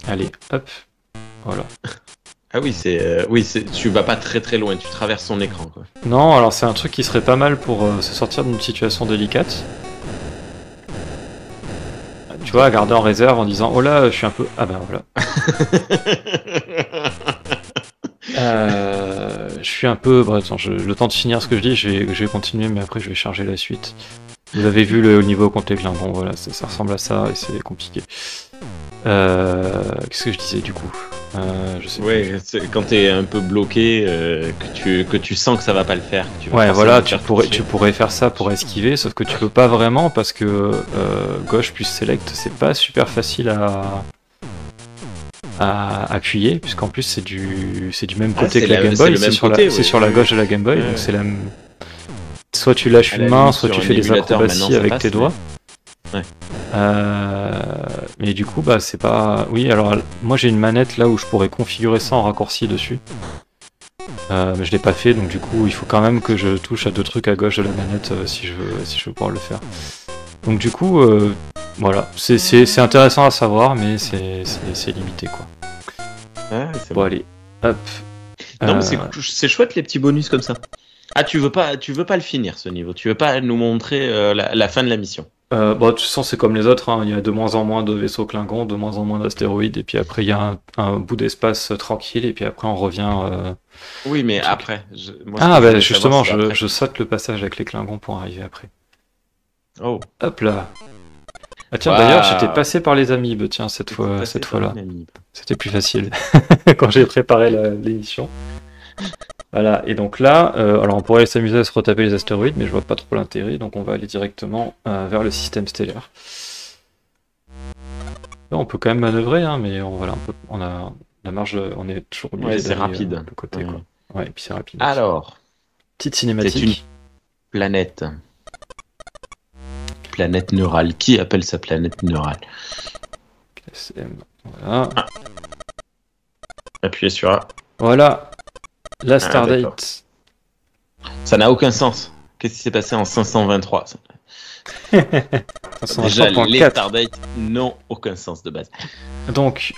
Allez, hop, voilà. Ah oui, tu vas pas très très loin, tu traverses son écran quoi. Non, alors c'est un truc qui serait pas mal pour se sortir d'une situation délicate. Tu vois, à garder en réserve en disant oh là, je suis un peu... Ah ben voilà. Je suis un peu... Bref, attends, le temps de finir ce que je dis, je vais continuer, mais après je vais charger la suite. Vous avez vu le niveau contre les Klingons, voilà, ça ressemble à ça et c'est compliqué. Qu'est-ce que je disais du coup je sais Ouais, quand t'es un peu bloqué, que tu sens que ça va pas le faire. Que tu vas Ouais, forcément voilà, te tu faire pourrais, toucher. tu pourrais faire ça pour esquiver, sauf que tu peux pas vraiment parce que gauche plus select, c'est pas super facile à appuyer, puisqu'en plus c'est du même Ah, côté c'est que la la- Game c'est Boy, le c'est même sur côté, c'est oui, sur la oui, gauche oui. de la Game Boy, Ouais. donc c'est la soit tu lâches À une la main, limite, soit sur tu un fais des émulateur, acrobaties maintenant, ça avec passe, tes doigts. Ouais. Mais du coup, bah c'est pas. Oui, alors moi j'ai une manette là où je pourrais configurer ça en raccourci dessus. Mais je l'ai pas fait, donc du coup il faut quand même que je touche à deux trucs à gauche de la manette si je veux pouvoir le faire. Donc du coup, voilà, c'est intéressant à savoir, mais c'est limité quoi. Ouais, c'est Bon bon. allez, hop. Non, mais Euh, c'est chouette les petits bonus comme ça. Ah, tu veux pas le finir ce niveau. Tu veux pas nous montrer la fin de la mission. bon, de toute façon c'est comme les autres, hein. Il y a de moins en moins de vaisseaux Klingons, de moins en moins d'astéroïdes, et puis après il y a un bout d'espace tranquille, et puis après on revient. Oui, mais au truc. après, moi ce que Ah je bah voulais savoir, justement, c'est après. je saute le passage avec les Klingons pour arriver après. Oh. Hop là. Ah tiens, d'ailleurs, j'étais Waouh. passé par les amibes, tiens, cette T'es fois, passé cette par fois-là. une amie. C'était plus facile quand j'ai préparé l'émission. Voilà, et donc là, alors on pourrait s'amuser à se retaper les astéroïdes, mais je vois pas trop l'intérêt, donc on va aller directement vers le système stellaire. Là, on peut quand même manœuvrer, hein, mais voilà, on a la marge, on est toujours obligé Ouais, c'est d'aller rapide. de côté, Ouais. quoi. Ouais, et puis c'est rapide. aussi. Alors, Petite c'est une cinématique. planète. Planète neurale. Qui appelle sa planète neurale? SM, voilà. Appuyez sur A. Voilà, la d'accord. Stardate. Ça n'a aucun sens. Qu'est-ce qui s'est passé en 523? Déjà, les 523.4. Stardates n'ont aucun sens de base. Donc,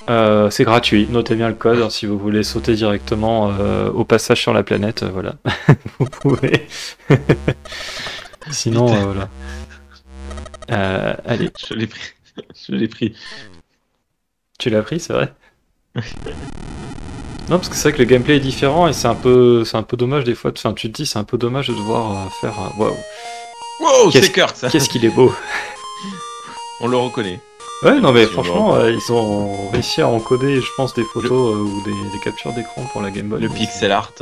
c'est gratuit. Notez bien le code hein, si vous voulez sauter directement au passage sur la planète. Voilà, vous pouvez. Sinon, Putain. voilà. Allez, Je l'ai pris. Je l'ai pris. tu l'as pris, c'est vrai? Non, parce que c'est vrai que le gameplay est différent et c'est un peu dommage des fois. Enfin, tu te dis, c'est un peu dommage de devoir faire. Waouh, Wow, Qu'est-ce- c'est Kirk ça. qu'est-ce qu'il est beau! On le reconnaît. Ouais, non, mais Si on le franchement, reconnaît. ils ont réussi à encoder, je pense, des photos ou des captures d'écran pour la Game Boy. Le Donc, pixel art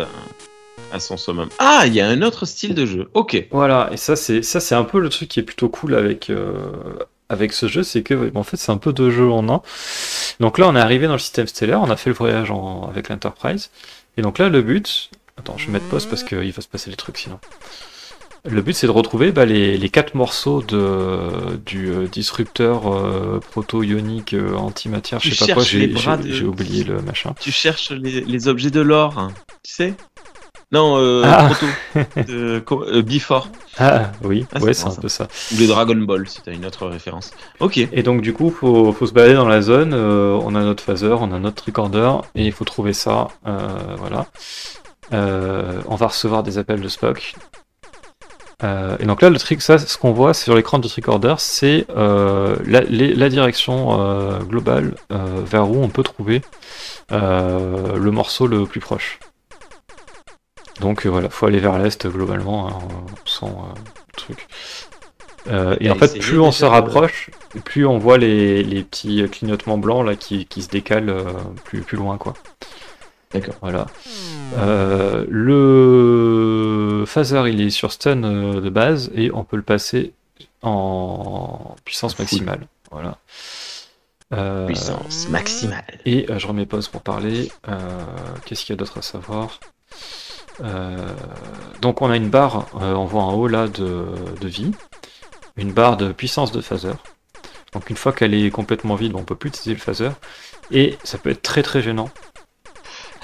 à son summum. Ah, il y a un autre style de jeu. Ok. voilà, et ça c'est un peu le truc qui est plutôt cool avec ce jeu, c'est que en fait c'est un peu deux jeux en un. Donc là on est arrivé dans le système stellaire, on a fait le voyage avec l'Enterprise, et donc là le but, attends je vais mettre pause parce qu'il va se passer des trucs sinon. Le but c'est de retrouver les 4 morceaux du disrupteur proto-ionique antimatière, je Tu sais pas quoi, cherches les bras de- j'ai oublié le machin. Tu cherches les objets de l'or, hein, tu sais? Non, Ah. proto. Before. Ah oui, Ah, ouais c'est c'est bon, un ça. peu ça. Ou les Dragon Ball, si t'as une autre référence. Ok. Et donc du coup, faut se balader dans la zone, on a notre phaser, on a notre recorder, et il faut trouver ça, voilà. On va recevoir des appels de Spock. Et donc là, le trick, ça, ce qu'on voit sur l'écran du recorder, c'est la direction globale vers où on peut trouver le morceau le plus proche. Donc voilà, faut aller vers l'est globalement, hein, sans le truc. Et en fait, essayé plus on se déjà de- rapproche, plus on voit les petits clignotements blancs là qui se décalent plus loin, quoi. D'accord. Voilà. Le phaser, il est sur stun de base et on peut le passer en puissance Full. maximale. Voilà. Puissance maximale. Et je remets pause pour parler. Qu'est-ce qu'il y a d'autre à savoir? Donc on a une barre, on voit en haut là de vie, une barre de puissance de phaser. Donc une fois qu'elle est complètement vide, on peut plus utiliser le phaser. Et ça peut être très très gênant.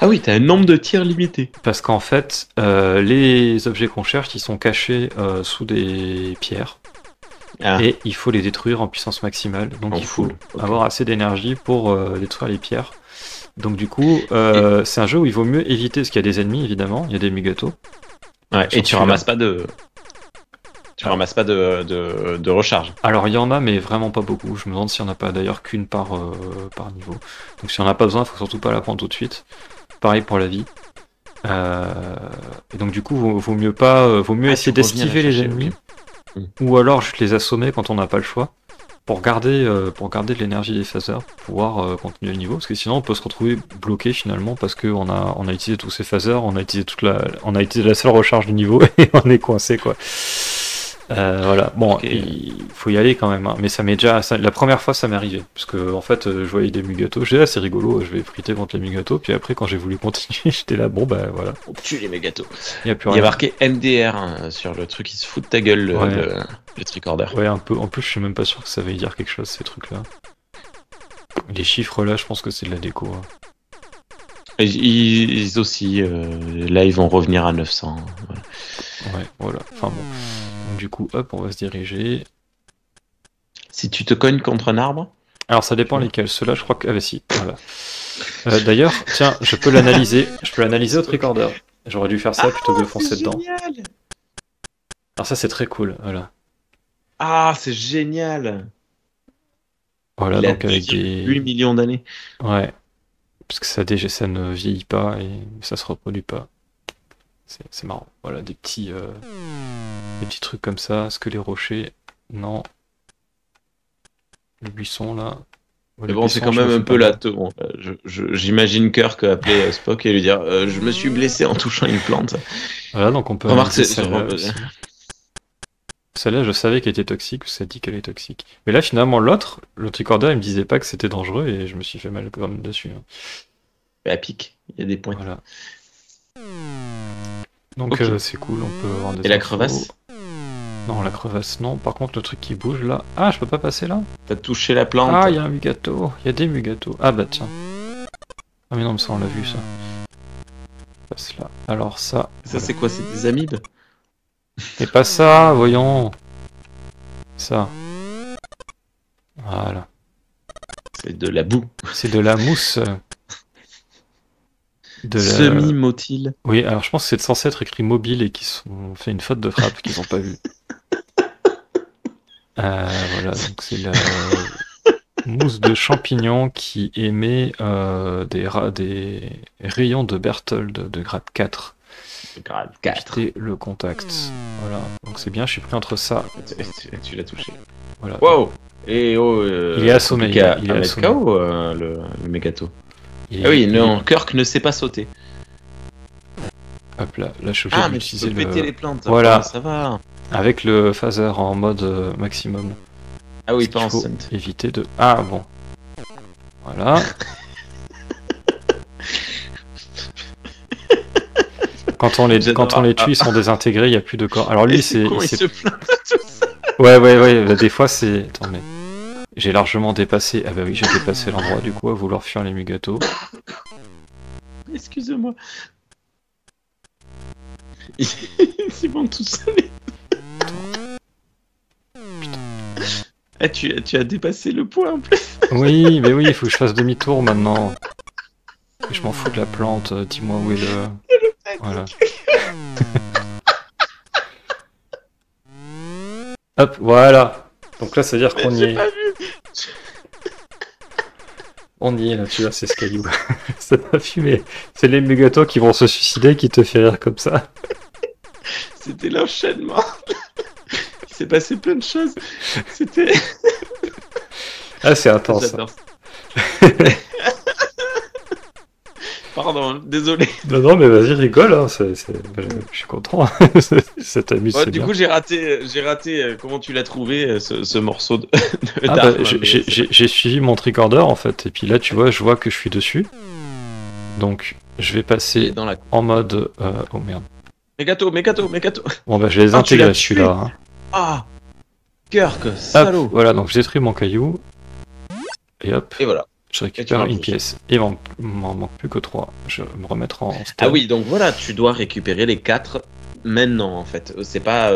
Ah oui, t'as un nombre de tirs limité. Parce qu'en fait, les objets qu'on cherche, ils sont cachés sous des pierres. Ah. Et il faut les détruire en puissance maximale. Donc En il faut full, ok. avoir assez d'énergie pour détruire les pierres. Donc du coup, c'est un jeu où il vaut mieux éviter, parce qu'il y a des ennemis évidemment, il y a des mugatos. Ouais, et tu celui-là. ramasses pas de. Tu ramasses pas de recharge. Alors il y en a, mais vraiment pas beaucoup. Je me demande s'il n'y en a pas d'ailleurs qu'une par niveau. Donc si on n'a pas besoin, il faut surtout pas la prendre tout de suite. Pareil pour la vie. Et donc du coup, vaut mieux Ah, essayer tu reviens d'esquiver la les chercher, ennemis. ok. ou alors juste les assommer quand on n'a pas le choix, pour garder de l'énergie des phasers, pour pouvoir continuer le niveau, parce que sinon on peut se retrouver bloqué finalement, parce qu'on on a utilisé tous ces phasers, on a utilisé la seule recharge du niveau, et on est coincé quoi. Voilà, bon, Ok. il faut y aller quand même, hein. Mais la première fois ça m'est arrivé, parce que en fait je voyais des Mugato, j'ai dit ah, c'est rigolo, je vais friter contre les Mugato, puis après quand j'ai voulu continuer, j'étais là, bon bah voilà, On tue les mégatos. il n'y a plus Il y a rien. marqué MDR sur le truc, il se fout de ta gueule, Ouais. le tricorder. Ouais, un peu, en plus je suis même pas sûr que ça veuille dire quelque chose ces trucs là. Les chiffres là, je pense que c'est de la déco, hein. Et ils aussi, là, ils vont revenir à 900. Voilà. Ouais, voilà, enfin bon. Donc du coup, hop, on va se diriger. Si tu te cognes contre un arbre, Alors ça dépend lesquels, ceux-là je crois que... Ah bah si, voilà. D'ailleurs, tiens, je peux l'analyser au tricorder. J'aurais dû faire ça plutôt que de foncer c'est dedans. génial! Alors ça c'est très cool, voilà. Ah, c'est génial! Voilà, Il a donc avec 8 des... millions d'années. Ouais, parce que ça ne vieillit pas et ça se reproduit pas. C'est marrant. Voilà, des petits trucs comme ça. Est-ce que les rochers... Non. Le buisson là... Ouais, Mais le bon, c'est buisson, quand je me même un fais peu pas là. mal. Bon, j'imagine Kirk appeler Spock et lui dire je me suis blessé en touchant une plante. Voilà, donc on peut Remarque, analyser celle-là aussi. Celle-là, je savais qu'elle était toxique, ou ça dit qu'elle est toxique. Mais là, finalement, l'autre, le tricorder, il me disait pas que c'était dangereux, et je me suis fait mal quand même dessus, hein. à pic, il y a des points. Voilà. Donc Ok. c'est cool, on peut avoir des Et la infos. crevasse? Non, la crevasse, non. Par contre, le truc qui bouge là... Ah, je peux pas passer là? T'as touché la plante? Ah, il y a un Mugato. Il y a des Mugato. Ah bah tiens. Ah mais non, mais ça, on l'a vu, ça. Passe là. Alors ça... Ça, c'est quoi? C'est des amibes? Et pas ça, voyons. Ça. Voilà. C'est de la boue. C'est de la mousse. De la... Semi-motile. Oui, alors je pense que c'est censé être écrit mobile et qu'ils ont fait une faute de frappe qu'ils n'ont pas vu. Voilà, donc c'est la mousse de champignon qui émet des rayons de Berthold de grade 4. Grade 4. Éviter le contact. Voilà, donc c'est bien, je suis pris entre ça. Tu l'as touché. Voilà. Wow! Et oh, Il est assommé, compliqué à il est mettre assommé. KO, le mégato. Il Ah oui, est- non, Kirk ne sait pas sauter. Hop là, là je suis obligé Ah, mais tu d'utiliser peux péter le... les plantes. Voilà. Ah, ça va. Avec le phaser en mode maximum. Ah oui, Parce pas en qu'il faut stunt. éviter de... Ah bon. Voilà. Quand on les tue, ils sont désintégrés, il n'y a plus de corps. Alors lui, c'est... Con, il se plaint de tout ça. Ouais, bah, des fois c'est... Attends, mais... J'ai largement dépassé... Ah bah oui, j'ai dépassé l'endroit du coup à vouloir fuir les Mugato. Excuse-moi. C'est bon tout seul. Ah, tu as dépassé le point en plus. Oui, mais oui, il faut que je fasse demi-tour maintenant. Je m'en fous de la plante, dis-moi où est le... Voilà. Hop, voilà. Donc là, ça veut dire qu'on y J'ai est. pas vu. On y est là, tu vois, c'est ce caillou. Ça m'a fumé. C'est les Mugato qui vont se suicider qui te fait rire comme ça. C'était l'enchaînement. Il s'est passé plein de choses. C'était. Ah, c'est intense. J'adore. Pardon, désolé. Non, mais vas-y, rigole, hein. Je suis content. Ça t'amuse, Ouais, c'est du bien. coup, j'ai raté. Comment tu l'as trouvé ce morceau de Ah bah, d'arme, mais j'ai suivi mon tricorder en fait, et puis là tu vois, je vois que je suis dessus. Donc je vais il est passer dans la. en mode... Oh merde. Mégato. Bon bah je les Ah, tu l'as intègre tué. celui-là, hein. Ah, Kirk, Hop, salaud. voilà, donc je détruis mon caillou. Et hop, Et voilà. je récupère l'as une poussé. pièce. Et il m'en manque plus que 3. Je vais me remettre en stade. Ah oui, donc voilà, tu dois récupérer les 4 maintenant en fait. C'est pas.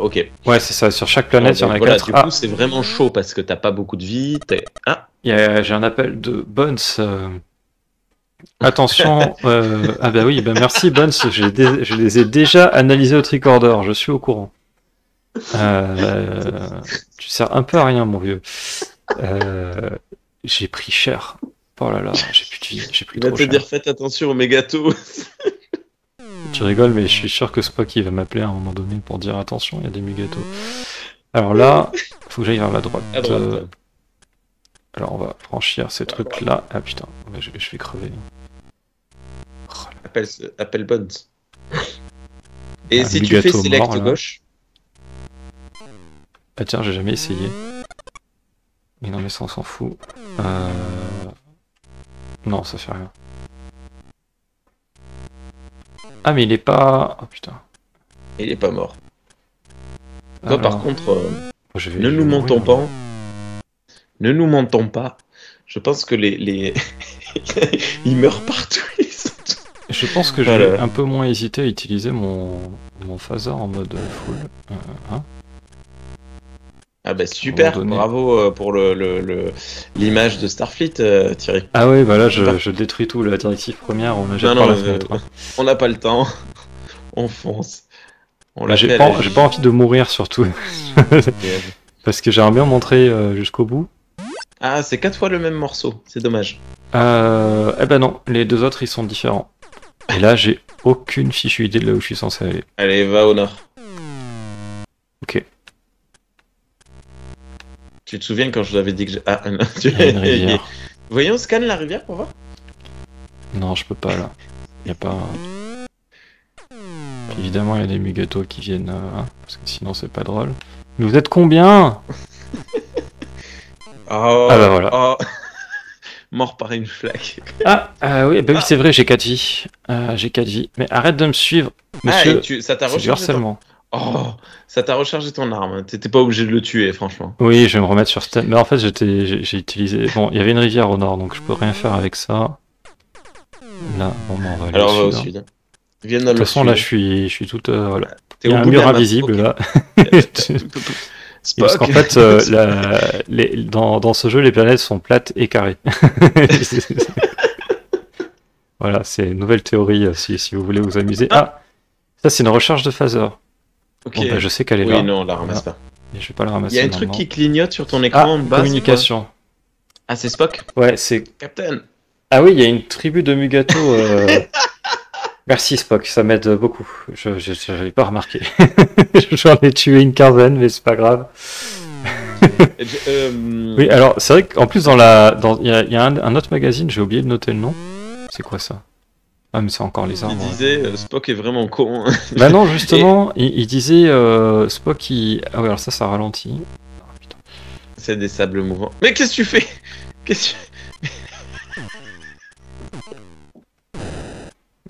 Ok. Ouais, c'est ça, sur chaque planète il y en a Voilà, 4. du Ah, coup, c'est vraiment chaud parce que t'as pas beaucoup de vie. Ah, j'ai un appel de Bones. Attention, ah bah oui, bah merci Bones, je les ai déjà analysés au tricorder, je suis au courant. Tu sers un peu à rien, mon vieux. J'ai pris cher. Oh là là, j'ai plus de vie, j'ai pris il va trop te cher. dire faites attention au mégato. Tu rigoles, mais je suis sûr que Spock il va m'appeler à un moment donné pour dire attention, il y a des Mugato. Alors là, faut que j'aille vers la droite. À droite. Alors on va franchir ces trucs-là. Ah putain, je vais crever. Oh, Appelle Bones. Et Ah, si le tu fais gâteau select mort, là. gauche, ah tiens, j'ai jamais essayé. Mais non mais ça on s'en fout. Non, ça fait rien. Ah mais il est pas... Oh putain. il est pas mort. Toi, Alors, par contre, je ne vais nous mourir, mentons là. pas. Ne nous mentons pas. Je pense que les... ils meurent partout. Ils sont tous- Je pense que je Voilà. vais un peu moins hésiter à utiliser mon phaser en mode full. Hein. Ah bah super, donné. bravo pour l'image de Starfleet, Thierry. Ah ouais, bah là Super. je détruis tout, la directive première, on la jette Non, par non, la fenêtre. Hein. on n'a pas le temps. On fonce. On Bah, l'a j'ai fait à pas, la j'ai pas envie de mourir surtout. Parce que j'aimerais bien montrer jusqu'au bout. Ah, c'est 4 fois le même morceau, c'est dommage. Eh ben non, les deux autres ils sont différents. Et là j'ai aucune fichue idée de là où je suis censé aller. Allez, va au nord. Ok, Tu te souviens quand je t'avais dit que... Ah, non, il y a une rivière. Voyons, scanne la rivière pour voir. Non, je peux pas là. Y a pas. Évidemment, il y a des mugatos qui viennent, hein, parce que sinon c'est pas drôle. Mais vous êtes combien? Oh, Ah bah voilà. oh. Mort par une flaque. Oui, bah oui, c'est vrai, j'ai 4 vies. J'ai 4 vies. Mais arrête de me suivre, monsieur. Ça t'a C'est du rechargé harcèlement. Oh, ça t'a rechargé ton arme. T'étais pas obligé de le tuer, franchement. Oui, je vais me remettre sur stand. Mais en fait, j'ai utilisé. Bon, il y avait une rivière au nord, donc je peux rien faire avec ça. Là, bon, bah, on va aller Alors, va au au sud. Hein. sud. Viens dans De toute le façon, sud. là, je suis tout. Voilà. T'es Il y au a un bout de mur la map. invisible Ok. là. Spock. Parce qu'en fait, dans ce jeu, les planètes sont plates et carrées. Voilà, c'est une nouvelle théorie si vous voulez vous amuser. Ah, ça c'est une recharge de phaser. Ok. Bon, bah, je sais qu'elle est Oui, là. non, on la ramasse pas. Mais je vais pas la Il ramasser y a un truc maintenant. qui clignote sur ton écran en bas. Communication. C'est quoi? Ah, c'est Spock. Ouais, c'est. Captain. Ah oui, il y a une tribu de Mugato. Merci Spock, ça m'aide beaucoup. Je n'avais pas remarqué. J'en ai tué une quinzaine, mais c'est pas grave. Oui, alors c'est vrai qu'en plus il y a un autre magazine, j'ai oublié de noter le nom. C'est quoi ça? Ah mais c'est encore les arbres. Il Ouais. disait Spock est vraiment con. Bah non, justement, il disait Spock il... Ah oui, alors ça ralentit. Oh, putain. C'est des sables mouvants. Mais qu'est-ce que tu fais? Qu'est-ce que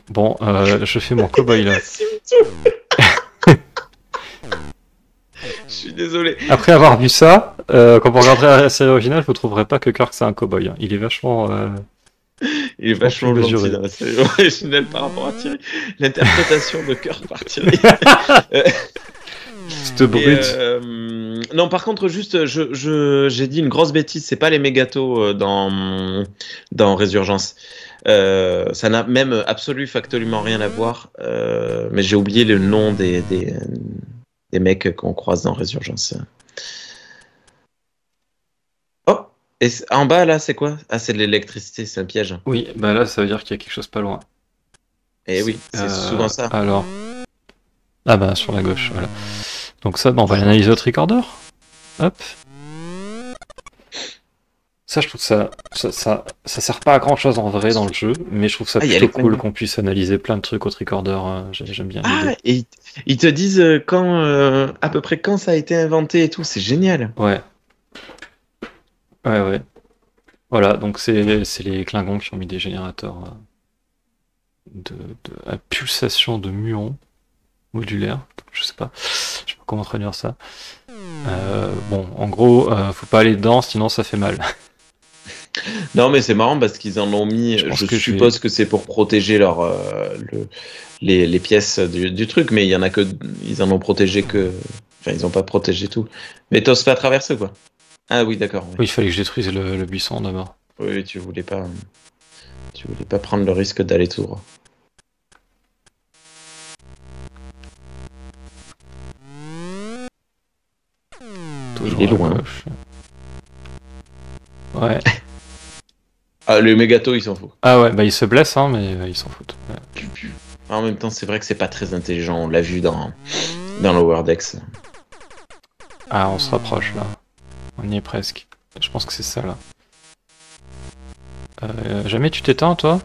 Bon, je fais mon cow-boy là. Je suis désolé. Après avoir vu ça, quand vous regarderez la série originale, vous trouverez pas que Kirk c'est un cow-boy. Hein. Il est vachement... Il est vachement plus gentil mesuré. dans la série originale par rapport à Thierry. L'interprétation de Kirk par Thierry. Cette brute. Non, par contre, juste, j'ai dit une grosse bêtise. C'est pas les mégatos dans Résurgence. Ça n'a même factuellement rien à voir. Mais j'ai oublié le nom des mecs qu'on croise dans Résurgence. Oh, et en bas là, c'est quoi? Ah, c'est de l'électricité, c'est un piège. Oui, bah là ça veut dire qu'il y a quelque chose pas loin. Et oui, c'est souvent ça. Alors... Ah bah sur la gauche, voilà. Donc ça, bah, on va l'analyser au recorder. Hop. Ça, je trouve ça sert pas à grand chose en vrai dans le jeu, mais je trouve ça Ah, y a plutôt les cool points. qu'on puisse analyser plein de trucs au recorder. J'aime bien Ah, l'idée. et ils te disent quand, à peu près quand ça a été inventé et tout, c'est génial. Ouais. Ouais. Voilà, donc c'est les Klingons qui ont mis des générateurs à pulsation de muons modulaires. Je sais pas comment traduire ça. Bon, en gros, faut pas aller dedans, sinon ça fait mal. Non, mais c'est marrant parce qu'ils en ont mis. Je suppose que c'est pour protéger les pièces du truc, mais il y en a que ils en ont protégé que. Enfin, ils ont pas protégé tout. Mais t'oses pas traverser quoi. Ah oui, d'accord. Oui, il fallait que je détruise le buisson d'abord. Oui, tu voulais pas prendre le risque d'aller tout droit. Toujours il est à loin. gauche. Ouais. Ah, le mégato, il s'en fout. Ah ouais, bah ils se blessent, hein, mais ils s'en foutent. Ouais. En même temps, c'est vrai que c'est pas très intelligent. On l'a vu dans Lower Decks. Ah, on se rapproche là. On y est presque. Je pense que c'est ça là. Jamais tu t'éteins toi?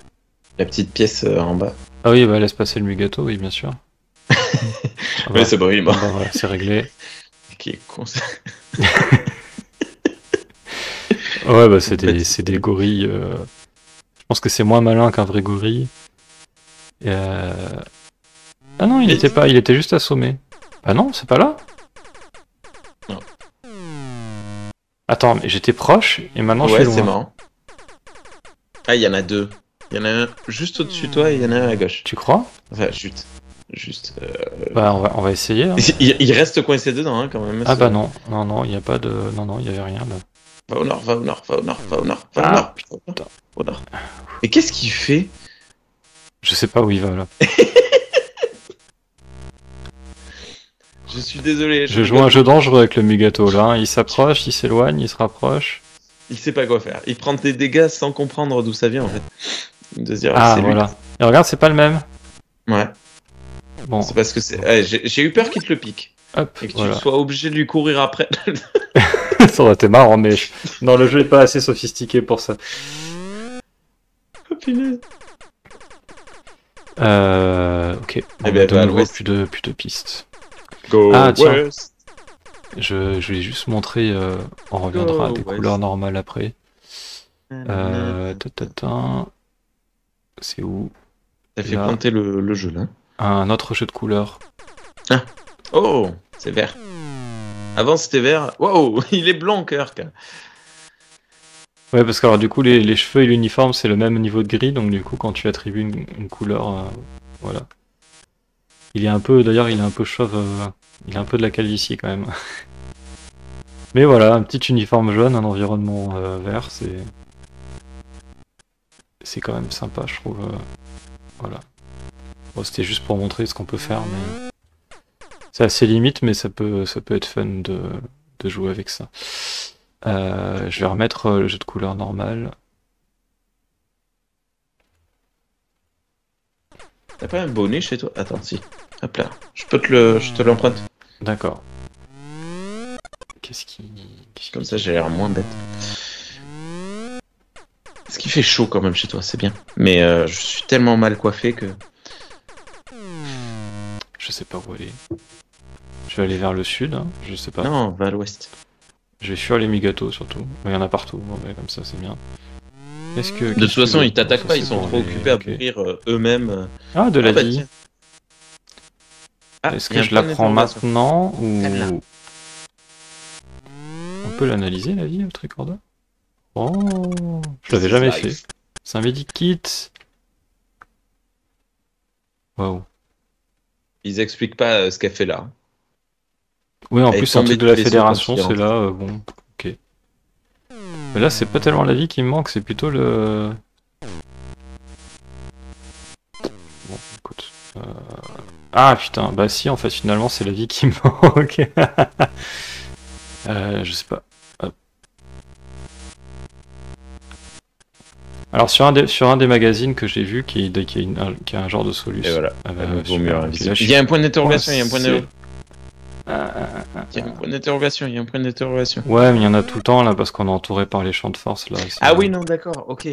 La petite pièce en bas. Ah oui, bah laisse passer le Mugato, oui, bien sûr. Ah bah, Ouais, c'est bon, il est mort. bah voilà, c'est réglé. Qui est con, ça. Ouais, bah c'est des gorilles. Je pense que c'est moins malin qu'un vrai gorille. Et, ah non, il était pas, il était juste assommé. Ah non, c'est pas là? Non. Attends, mais j'étais proche et maintenant je Ouais, suis c'est loin. marrant. Ah, il y en a deux. Il y en a un juste au-dessus de toi et il y en a un à gauche. Tu crois? Enfin, chut. Juste. Bah on va essayer. Hein. Il reste coincé dedans, hein, quand même. Ah bah non, non, non, il n'y a pas de... Non, non, il y avait rien là. Va au nord, va au nord, va au nord, va au nord, va au Ah, nord. putain. Au nord. Et qu'est-ce qu'il fait? Je sais pas où il va là. Je suis désolé. Je joue un jeu dangereux avec le Mugato là. Hein. Il s'approche, il s'éloigne, il se rapproche. Il sait pas quoi faire. Il prend des dégâts sans comprendre d'où ça vient en fait. De se dire, Ah c'est lui. voilà. Et regarde, c'est pas le même. Ouais. Bon, C'est parce que c'est. Ouais, j'ai eu peur qu'il te le pique. hop, Et que voilà. tu sois obligé de lui courir après. Ça aurait été marrant, mais non, le jeu est pas assez sophistiqué pour ça. Oh, punaise. Ok. Bon, Eh bah, ben, de va à nouveau, l'ouest. plus de pistes. Go Ah, tiens. west. Je vais juste montrer. On reviendra à des west. couleurs normales après. Ta. C'est où? T'as fait Là. planter le jeu là. Un autre jeu de couleurs. Oh, c'est vert. Avant c'était vert. Wow, il est blanc, Kirk. Ouais, parce que alors du coup, les cheveux et l'uniforme, c'est le même niveau de gris, donc du coup, quand tu attribues une couleur, voilà. Il est un peu, d'ailleurs, il est un peu chauve, il a un peu de la calvitie quand même. Mais voilà, un petit uniforme jaune, un environnement vert, c'est quand même sympa, je trouve. Voilà. Bon, c'était juste pour montrer ce qu'on peut faire, mais c'est assez limite, mais ça peut être fun de jouer avec ça. Je vais remettre le jeu de couleur normal. T'as pas un bonnet chez toi? Attends, si. Hop là. Je te l'emprunte. D'accord. Qu'est-ce Comme ça, j'ai l'air moins bête. Parce qu'il fait chaud quand même chez toi, c'est bien. Mais je suis tellement mal coiffé que. Je sais pas où aller. Je vais aller vers le sud, hein, je sais pas. Non, va à l'ouest. Je vais fuir les Mugato surtout. Il y en a partout, bon, ouais, comme ça c'est bien. Est-ce que. De toute façon, ils t'attaquent ça, pas, c'est ils sont bon, trop les- occupés à ok. mourir eux-mêmes. Ah, de la bah, vie. tiens. Ah, Est-ce il y a que un je la point prends d'interrogation. maintenant ou. Celle-là. On peut l'analyser la vie, le tricorder? Oh, je l'avais This jamais is life. fait. C'est un medikit. Waouh. Ils expliquent pas ce qu'elle fait là. Oui, en Elle est plus, c'est un tombée truc de du la vaisseau fédération, quand il est c'est là, bon, ok. Mais là, c'est pas tellement la vie qui me manque, c'est plutôt le. Bon, écoute. Ah putain, bah si, en fait, finalement, c'est la vie qui me manque. Je sais pas. Hop. Alors, sur un des magazines que j'ai vu qui a un genre de solution. Et voilà. Vaut mieux super. invisible. Puis là, je Il y a un point d'interrogation, il y a un point coincé. Il y a un point d'interrogation, il y a un point d'interrogation. Ouais, mais il y en a tout le temps là parce qu'on est entouré par les champs de force là. Ah oui, non, d'accord, ok,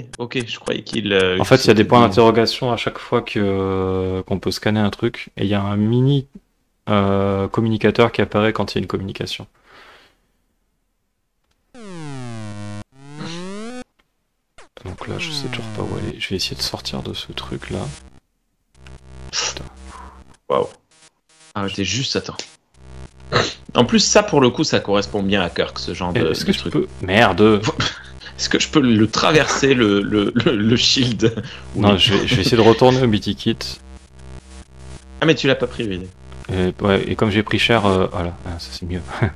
je croyais qu'il. En fait, il y a des points d'interrogation à chaque fois qu'on peut scanner un truc et il y a un mini communicateur qui apparaît quand il y a une communication. Donc là, je sais toujours pas où aller. Je vais essayer de sortir de ce truc là. Putain. Waouh. Ah, t'es juste, attends. En plus, ça pour le coup, ça correspond bien à Kirk, ce genre de, Est-ce que de je truc. peux. Merde! Est-ce que je peux le traverser, le shield? Oui. Non, je vais essayer de retourner au BT Kit. Ah, mais tu l'as pas pris, lui. Ouais, et comme j'ai pris cher, voilà, ça c'est mieux. Je me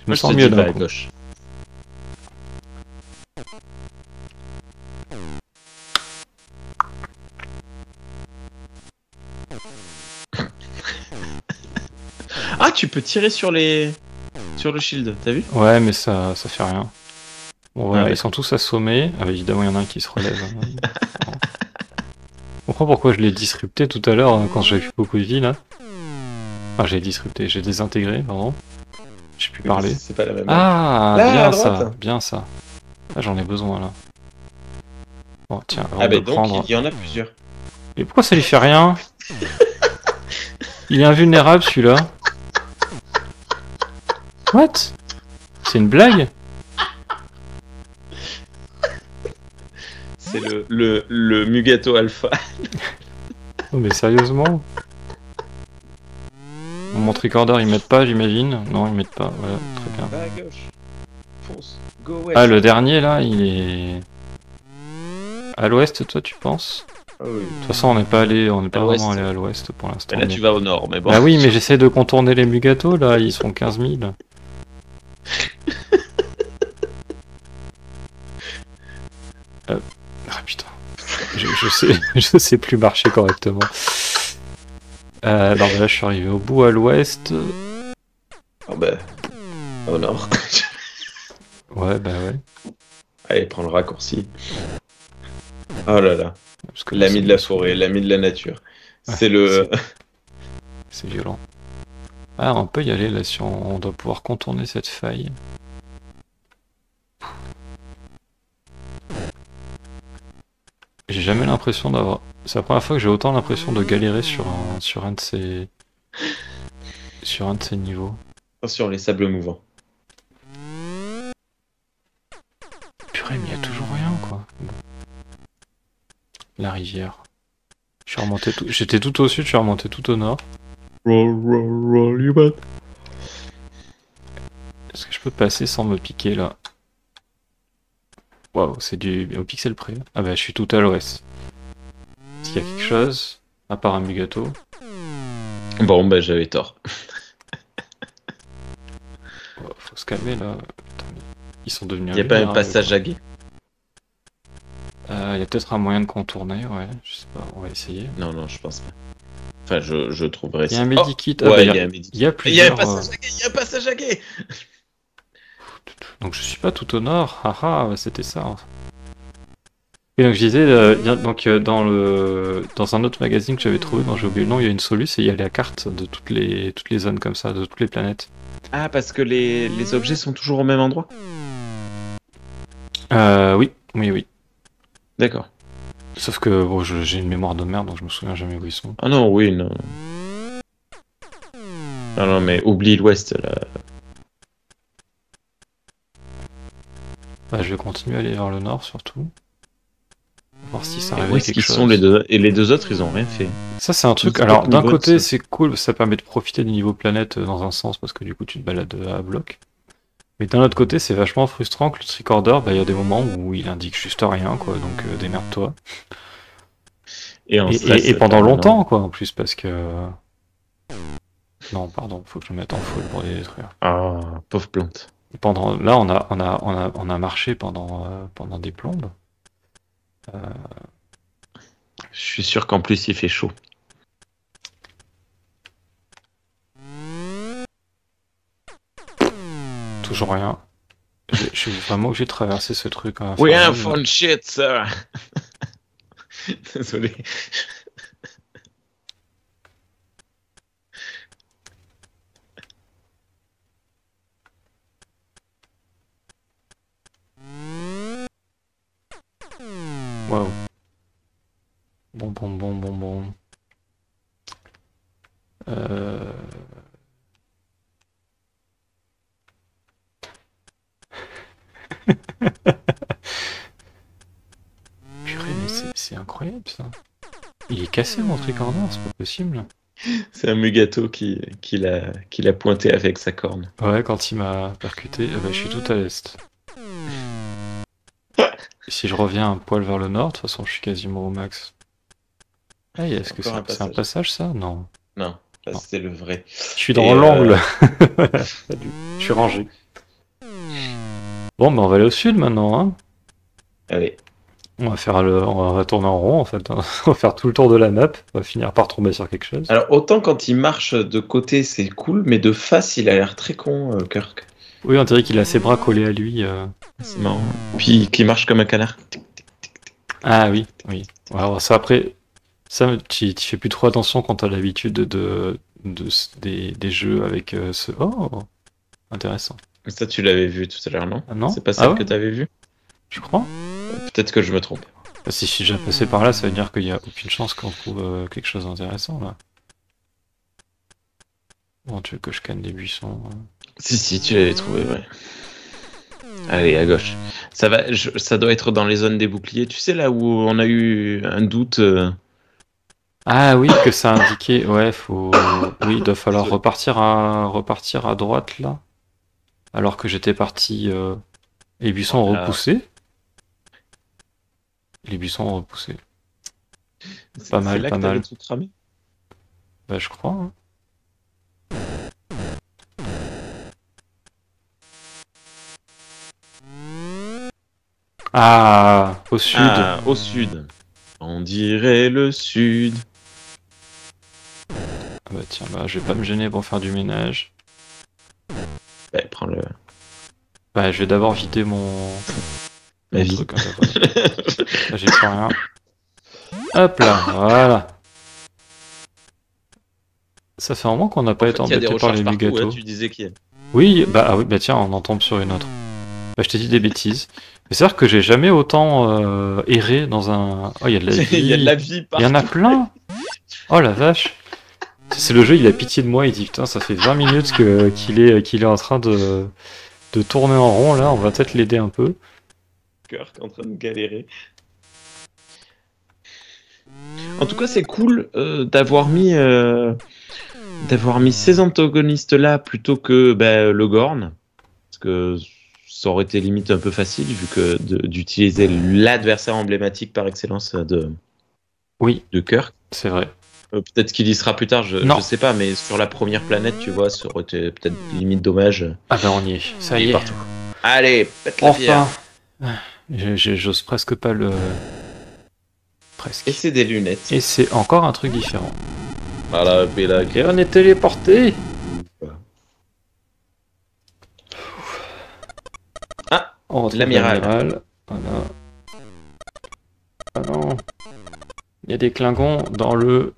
Moi, sens te mieux dis, va d'un à coup. gauche. Ah, tu peux tirer sur le shield, t'as vu? Ouais, mais ça fait rien. Bon, voilà, Ah ouais. ils sont tous assommés. Ah, bah, évidemment, il y en a un qui se relève. Je comprends pourquoi je l'ai disrupté tout à l'heure quand j'avais plus beaucoup de vie là. Enfin, j'ai disrupté, j'ai désintégré, pardon. J'ai pu parler. C'est pas la même. Ah, Là, à bien droite. ça, bien ça. Ah, j'en ai besoin là. Bon, tiens, avant Ah de ben donc, prendre. il y en a plusieurs. Et pourquoi ça lui fait rien? Il est invulnérable celui-là. What? C'est une blague? C'est le Mugato Alpha. Oh, mais sérieusement? Mon tricorder ils mettent pas, j'imagine? Non, ils mettent pas, voilà, très bien. Va à gauche. Fonce. Go west. Ah, le dernier là, il est. À l'ouest, toi, tu penses? Ah oui. De toute façon, on n'est pas l'ouest. vraiment allé à l'ouest pour l'instant. Là, mais- tu vas au nord, mais bon. Bah oui, mais j'essaie de contourner les Mugato là, ils sont 15 000. Ah putain, je sais plus marcher correctement. Non, mais là, je suis arrivé au bout à l'ouest. Ah bah, au nord. Ouais, bah ouais. Allez, prends le raccourci. Oh là là. Parce que là, L'ami c'est- de la forêt, l'ami de la nature. Ouais, C'est le. C'est violent. Ah, on peut y aller là si on doit pouvoir contourner cette faille. J'ai jamais l'impression d'avoir. C'est la première fois que j'ai autant l'impression de galérer sur un de ces. Sur un de ces niveaux. Attention, les sables mouvants. Purée, mais il y a toujours rien quoi. Bon. La rivière. Je suis remonté tout. J'étais tout au sud, je suis remonté tout au nord. Roll, you bet. Est-ce que je peux passer sans me piquer là? Waouh, c'est du. Au pixel près. Ah bah, je suis tout à l'ouest. Est-ce qu'il y a quelque chose? À part un Mugato. Bon, bah, j'avais tort. Oh, faut se calmer là. Putain, mais ils sont devenus. Il n'y a pas un passage à guet. Il y a peut-être un moyen de contourner, ouais. Je sais pas, on va essayer. Non, non, je pense pas. Enfin, je trouverai Il y a un ça. medikit. Oh, Ah, ouais, bah, il y a un il medikit. y a Il y a un plusieurs. passage à guet, il y a un passage à guet. Donc je suis pas tout au nord. Haha, bah, c'était ça. Et donc je disais, dans un autre magazine que j'avais trouvé, dont j'ai oublié le nom, il y a une soluce et il y a la carte de toutes les zones comme ça, de toutes les planètes. Ah, parce que les objets sont toujours au même endroit? Oui, oui, oui. D'accord. Sauf que bon, j'ai une mémoire de merde, donc je me souviens jamais où ils sont. Ah non, oui, non. Non, non, mais oublie l'ouest, là. Bah, je vais continuer à aller vers le nord surtout. Voir si ça Et réveille où est-ce quelque qu'ils chose. sont les deux? Et les deux autres, ils ont rien fait. Ça, c'est un truc. Ils Alors, sont d'un niveau côté, de ça. c'est cool, ça permet de profiter du niveau planète dans un sens parce que du coup, tu te balades à bloc. Mais d'un autre côté, c'est vachement frustrant que le tricorder, bah, il y a des moments où il indique juste rien, quoi. Donc, démerde-toi. Et en Et, stress, et pendant permanent. longtemps, quoi, en plus, parce que. Non, pardon, faut que je me mette en full pour les détruire. Ah, pauvre plante. Là, on a marché pendant des plombes. Je suis sûr qu'en plus, il fait chaud. Toujours rien. Je suis vraiment obligé de traverser ce truc. We infernal, have là. fun shit, sir. Désolé. Waouh. Bon. Euh... Purée, mais c'est incroyable ça. Il est cassé mon tricorder, c'est pas possible. C'est un Mugato qui l'a pointé avec sa corne. Ouais, quand il m'a percuté, bah, je suis tout à l'est. Si je reviens un poil vers le nord, de toute façon je suis quasiment au max. Ah, est-ce que Encore un c'est un passage. passage ça? Non. Non, là, Non. c'était le vrai. Je suis dans Et, l'angle. Salut. Je suis rangé. Bon, bah on va aller au sud maintenant, hein. Allez. On va tourner en rond en fait, hein. On va faire tout le tour de la map. On va finir par tomber sur quelque chose. Alors, autant quand il marche de côté, c'est cool, mais de face, il a l'air très con, Kirk. Oui, on dirait qu'il a ses bras collés à lui. C'est marrant. Puis qui marche comme un canard. Ah oui. Ouais, alors ça après, ça tu fais plus trop attention quand t'as l'habitude des jeux avec ce. Oh, intéressant. Ça, tu l'avais vu tout à l'heure, non? Ah non? C'est pas Ah celle ouais? que t'avais vue? Je crois. Peut-être que je me trompe. Bah, si je suis déjà passé par là, ça veut dire qu'il n'y a aucune chance qu'on trouve quelque chose d'intéressant là. Bon, tu veux que je canne des buissons? Si, tu l'avais trouvé, ouais. Allez, à gauche. Ça doit être dans les zones des boucliers. Tu sais, là où on a eu un doute. Ah oui, que ça indiquait. Ouais, faut. Oui, il doit falloir repartir à droite là. Alors que j'étais parti. Les buissons ont Voilà. repoussé. Les buissons ont repoussé. Pas C'est mal, là pas que t'avais mal. tout cramé? Bah, je crois, hein. Ah, au sud. Ah, au sud. On dirait le sud. Ah bah tiens, bah, je vais pas me gêner pour faire du ménage. Ouais, prends-le. Bah, je vais d'abord vider mon Ma vie. truc, hein, là, j'ai plus rien. Hop là, voilà. Ça fait un moment qu'on n'a pas été Il y a des embêté par les recharges partout, gâteaux. hein, tu disais qu'il y a. Oui, bah tiens, on en tombe sur une autre. Bah, je t'ai dit des bêtises. Mais c'est vrai que j'ai jamais autant erré dans un. Oh, il y a de la vie. Il y a de la vie Il partout. y en a plein. Oh la vache. C'est le jeu, il a pitié de moi, il dit putain, ça fait 20 minutes qu'il est en train de tourner en rond là, on va peut-être l'aider un peu. Cœur qui est en train de galérer. En tout cas, c'est cool d'avoir mis ces antagonistes-là plutôt que le Gorn. Parce que ça aurait été limite un peu facile vu que d'utiliser l'adversaire emblématique par excellence Oui, de Kirk. c'est vrai. Peut-être qu'il y sera plus tard, Non. je sais pas, mais sur la première planète, tu vois, ça aurait été peut-être limite dommage. Ah bah on y est, ça Il y est est. partout. Allez, pète la pierre. Enfin. J'ose presque pas le. Presque. Et c'est des lunettes. Et c'est encore un truc différent. Voilà, et là, Et on est téléporté. Ah, On retrouve l'amiral. Voilà. Ah non. Il y a des Klingons dans le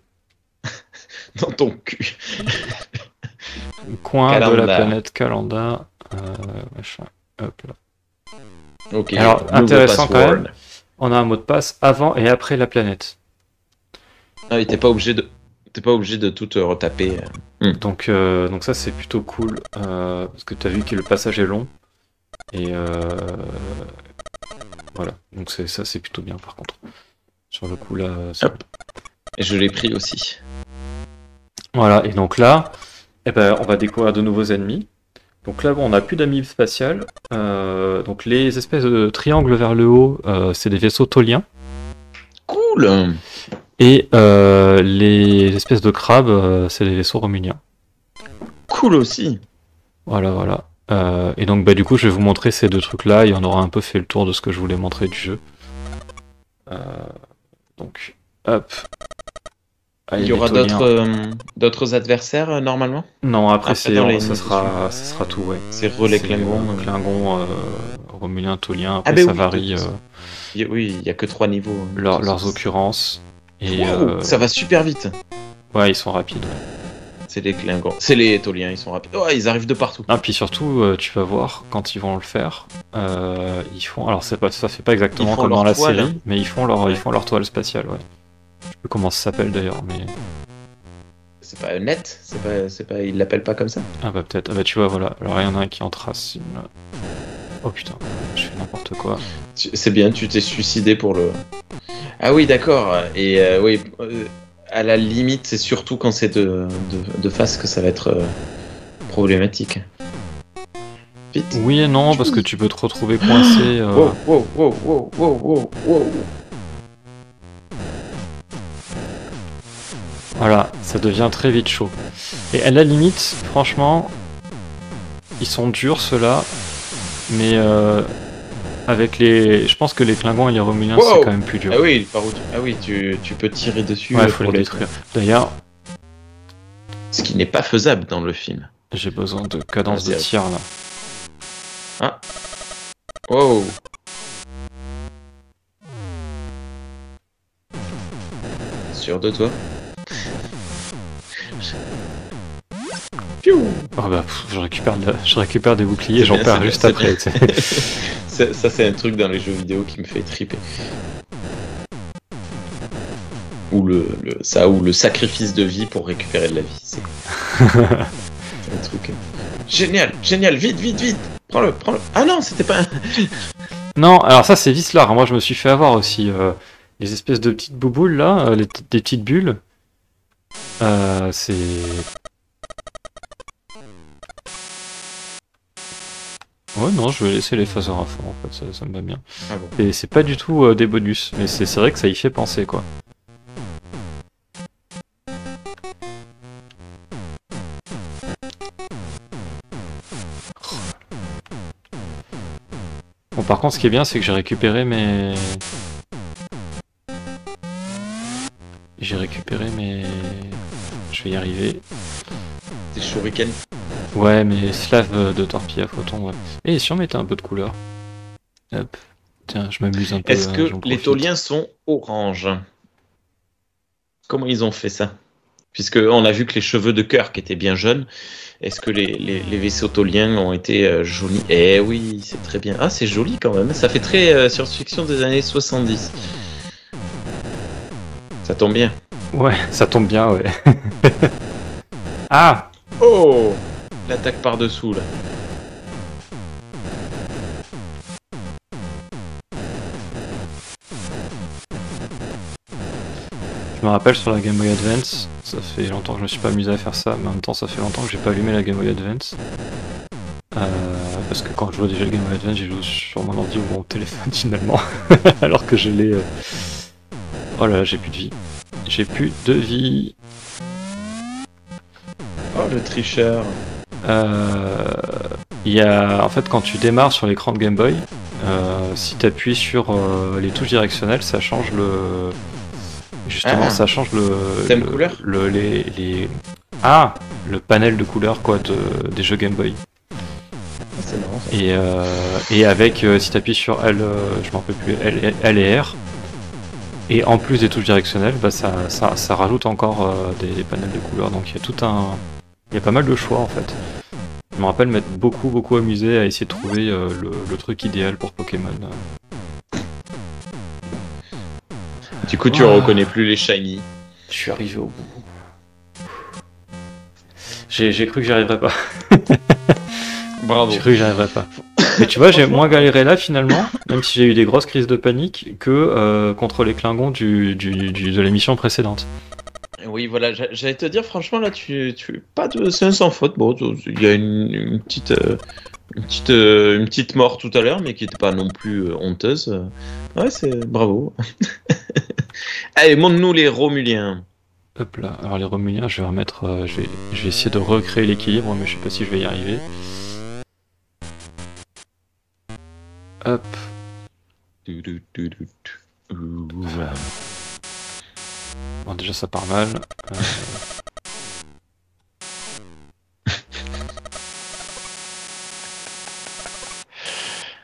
dans ton cul. coin de la Kalanda. planète Kalanda. Machin. Hop là. Ok. Alors, nouveau intéressant quand password. même. On a un mot de passe avant et après la planète. Ah oui, t'es pas obligé de tout retaper. Donc ça c'est plutôt cool parce que tu as vu que le passage est long et voilà. Donc ça c'est plutôt bien par contre. Sur le coup là. Hop. Et je l'ai pris aussi. Voilà, et donc là, on va découvrir de nouveaux ennemis. Donc là, bon, on n'a plus d'amis spatiales. Donc les espèces de triangles vers le haut, c'est des vaisseaux tholiens. Cool. Et les espèces de crabes, c'est des vaisseaux romuliens. Cool aussi. Voilà. Et donc du coup, je vais vous montrer ces deux trucs-là et on aura un peu fait le tour de ce que je voulais montrer du jeu. Donc, hop. Il y aura d'autres adversaires normalement. Non, après Après, dans les ça sera tout, ouais. C'est relais Klingon. Klingon, Romulien, Tolien, après ben ça oui, varie Oui, il y a que 3 niveaux. leurs occurrences. Et Ça va super vite. ouais, ils sont rapides. Ouais. C'est les Klingons. C'est les Toliens, ils sont rapides. Oh, ils arrivent de partout. Ah, puis surtout, tu vas voir, quand ils vont le faire, ils font... Alors ça fait pas exactement font comme dans leur la toile. série, mais ils font leur toile spatiale, ouais. Je sais plus comment ça s'appelle d'ailleurs, mais... C'est pas net, c'est pas, ils l'appellent pas comme ça. Ah bah peut-être, ah bah tu vois, voilà. Alors il y en a un qui en trace une... Oh putain, je fais n'importe quoi. C'est bien, tu t'es suicidé pour le... Ah oui, d'accord. Et oui, à la limite, c'est surtout quand c'est de face que ça va être problématique. Vite. Oui et non, parce que tu peux te retrouver coincé... Wow. Voilà, ça devient très vite chaud. Et à la limite, franchement, ils sont durs ceux-là, mais avec les... Je pense que les Klingons et les Romuliens, c'est quand même plus dur. Ah oui, tu peux tirer dessus Ouais, faut pour les détruire. D'ailleurs, ce qui n'est pas faisable dans le film. j'ai besoin de cadence de tir là. Ah. Wow. Sûr de toi? Piou. Oh bah, je récupère des boucliers, j'en bien, perds c'est bien, juste c'est après. bien. Ça, c'est un truc dans les jeux vidéo qui me fait triper. Ou ou le sacrifice de vie pour récupérer de la vie. C'est un truc. Génial, génial, vite, vite, vite. Prends-le, prends-le. Ah non, c'était pas. Non, alors ça c'est Vislar, moi je me suis fait avoir aussi. Les espèces de petites bouboules là, des petites bulles. C'est... Ouais non, je vais laisser les phaseurs à fond en fait, ça me va bien. Ah bon. Et c'est pas du tout des bonus, mais c'est vrai que ça y fait penser quoi. Bon par contre ce qui est bien c'est que j'ai récupéré mes... Je vais y arriver. C'est Shuriken. Ouais, mais slave de torpille à photon, ouais. Et si on mettait un peu de couleur? Hop. Tiens, je m'amuse un peu. Est-ce que j'en les profite. tauliens sont orange? Comment ils ont fait ça? Puisque on a vu que les cheveux de Kirk étaient bien jeunes. Est-ce que les vaisseaux tauliens ont été jolis? Eh oui, c'est très bien. Ah, c'est joli quand même. Ça fait très science-fiction des années 70. Ça tombe bien. Ouais, ça tombe bien, ouais. Ah! Oh! L'attaque par-dessous, là. Je me rappelle sur la Game Boy Advance, ça fait longtemps que je me suis pas amusé à faire ça, mais en même temps ça fait longtemps que j'ai pas allumé la Game Boy Advance. Parce que quand je jouais déjà la Game Boy Advance, j'ai joué sur mon ordi ou mon téléphone finalement. Alors que je l'ai... Oh là là, j'ai plus de vie. J'ai plus de vie. Oh, le tricheur. Il y a... En fait, quand tu démarres sur l'écran de Game Boy, si tu appuies sur les touches directionnelles, ça change le... Justement, ça change thème couleur Ah, le panel de couleurs quoi des jeux Game Boy. C'est marrant ça. Et avec, si tu appuies sur L, je m'en rappelle plus, L et R, et en plus des touches directionnelles, bah ça rajoute encore des panels de couleurs. Donc il y a tout un... Il y a pas mal de choix en fait. Je me rappelle m'être beaucoup amusé à essayer de trouver le truc idéal pour Pokémon. Du coup, tu reconnais plus les shiny. Je suis arrivé au bout. J'ai cru que j'y arriverais pas. Bravo. J'ai cru que j'y arriverais pas. Mais tu vois, j'ai moins galéré là finalement, même si j'ai eu des grosses crises de panique, que contre les Klingons de la mission précédente. Oui, voilà, j'allais te dire, franchement, là, pas de, c'est un sans faute. Bon, il y a une petite mort tout à l'heure, mais qui n'était pas non plus honteuse. Ouais, c'est bravo. Allez, montre-nous les Romuliens. Hop là, alors les Romuliens, je vais remettre, je vais essayer de recréer l'équilibre, mais je sais pas si je vais y arriver. Hop. Bon, déjà ça part mal.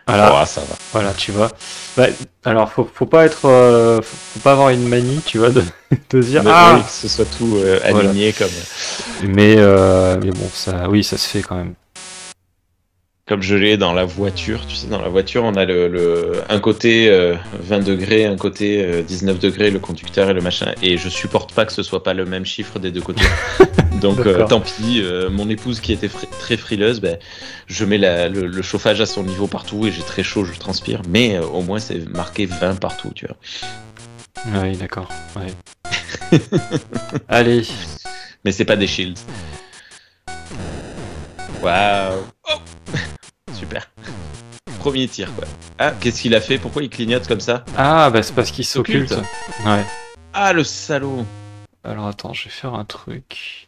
Voilà. Oh, ça va. Voilà, tu vois. Bah, alors, faut pas être, faut pas avoir une manie, tu vois, de dire Oui, que ce soit tout aligné voilà. comme. Mais bon, ça, oui, ça se fait quand même. Comme je l'ai dans la voiture, tu sais, dans la voiture, on a un côté 20 degrés, un côté 19 degrés, le conducteur et le machin, et je supporte pas que ce soit pas le même chiffre des deux côtés. Donc tant pis, mon épouse qui était très frileuse, ben, je mets le chauffage à son niveau partout et j'ai très chaud, je transpire, mais au moins c'est marqué 20 partout, tu vois. Oui, d'accord, ouais. Allez. Mais c'est pas des shields. Waouh. Oh super. Premier tir, quoi. Ah, qu'est-ce qu'il a fait? Pourquoi il clignote comme ça? Ah, bah c'est parce qu'il s'occulte. Ouais. Ah, le salaud. Alors attends, je vais faire un truc.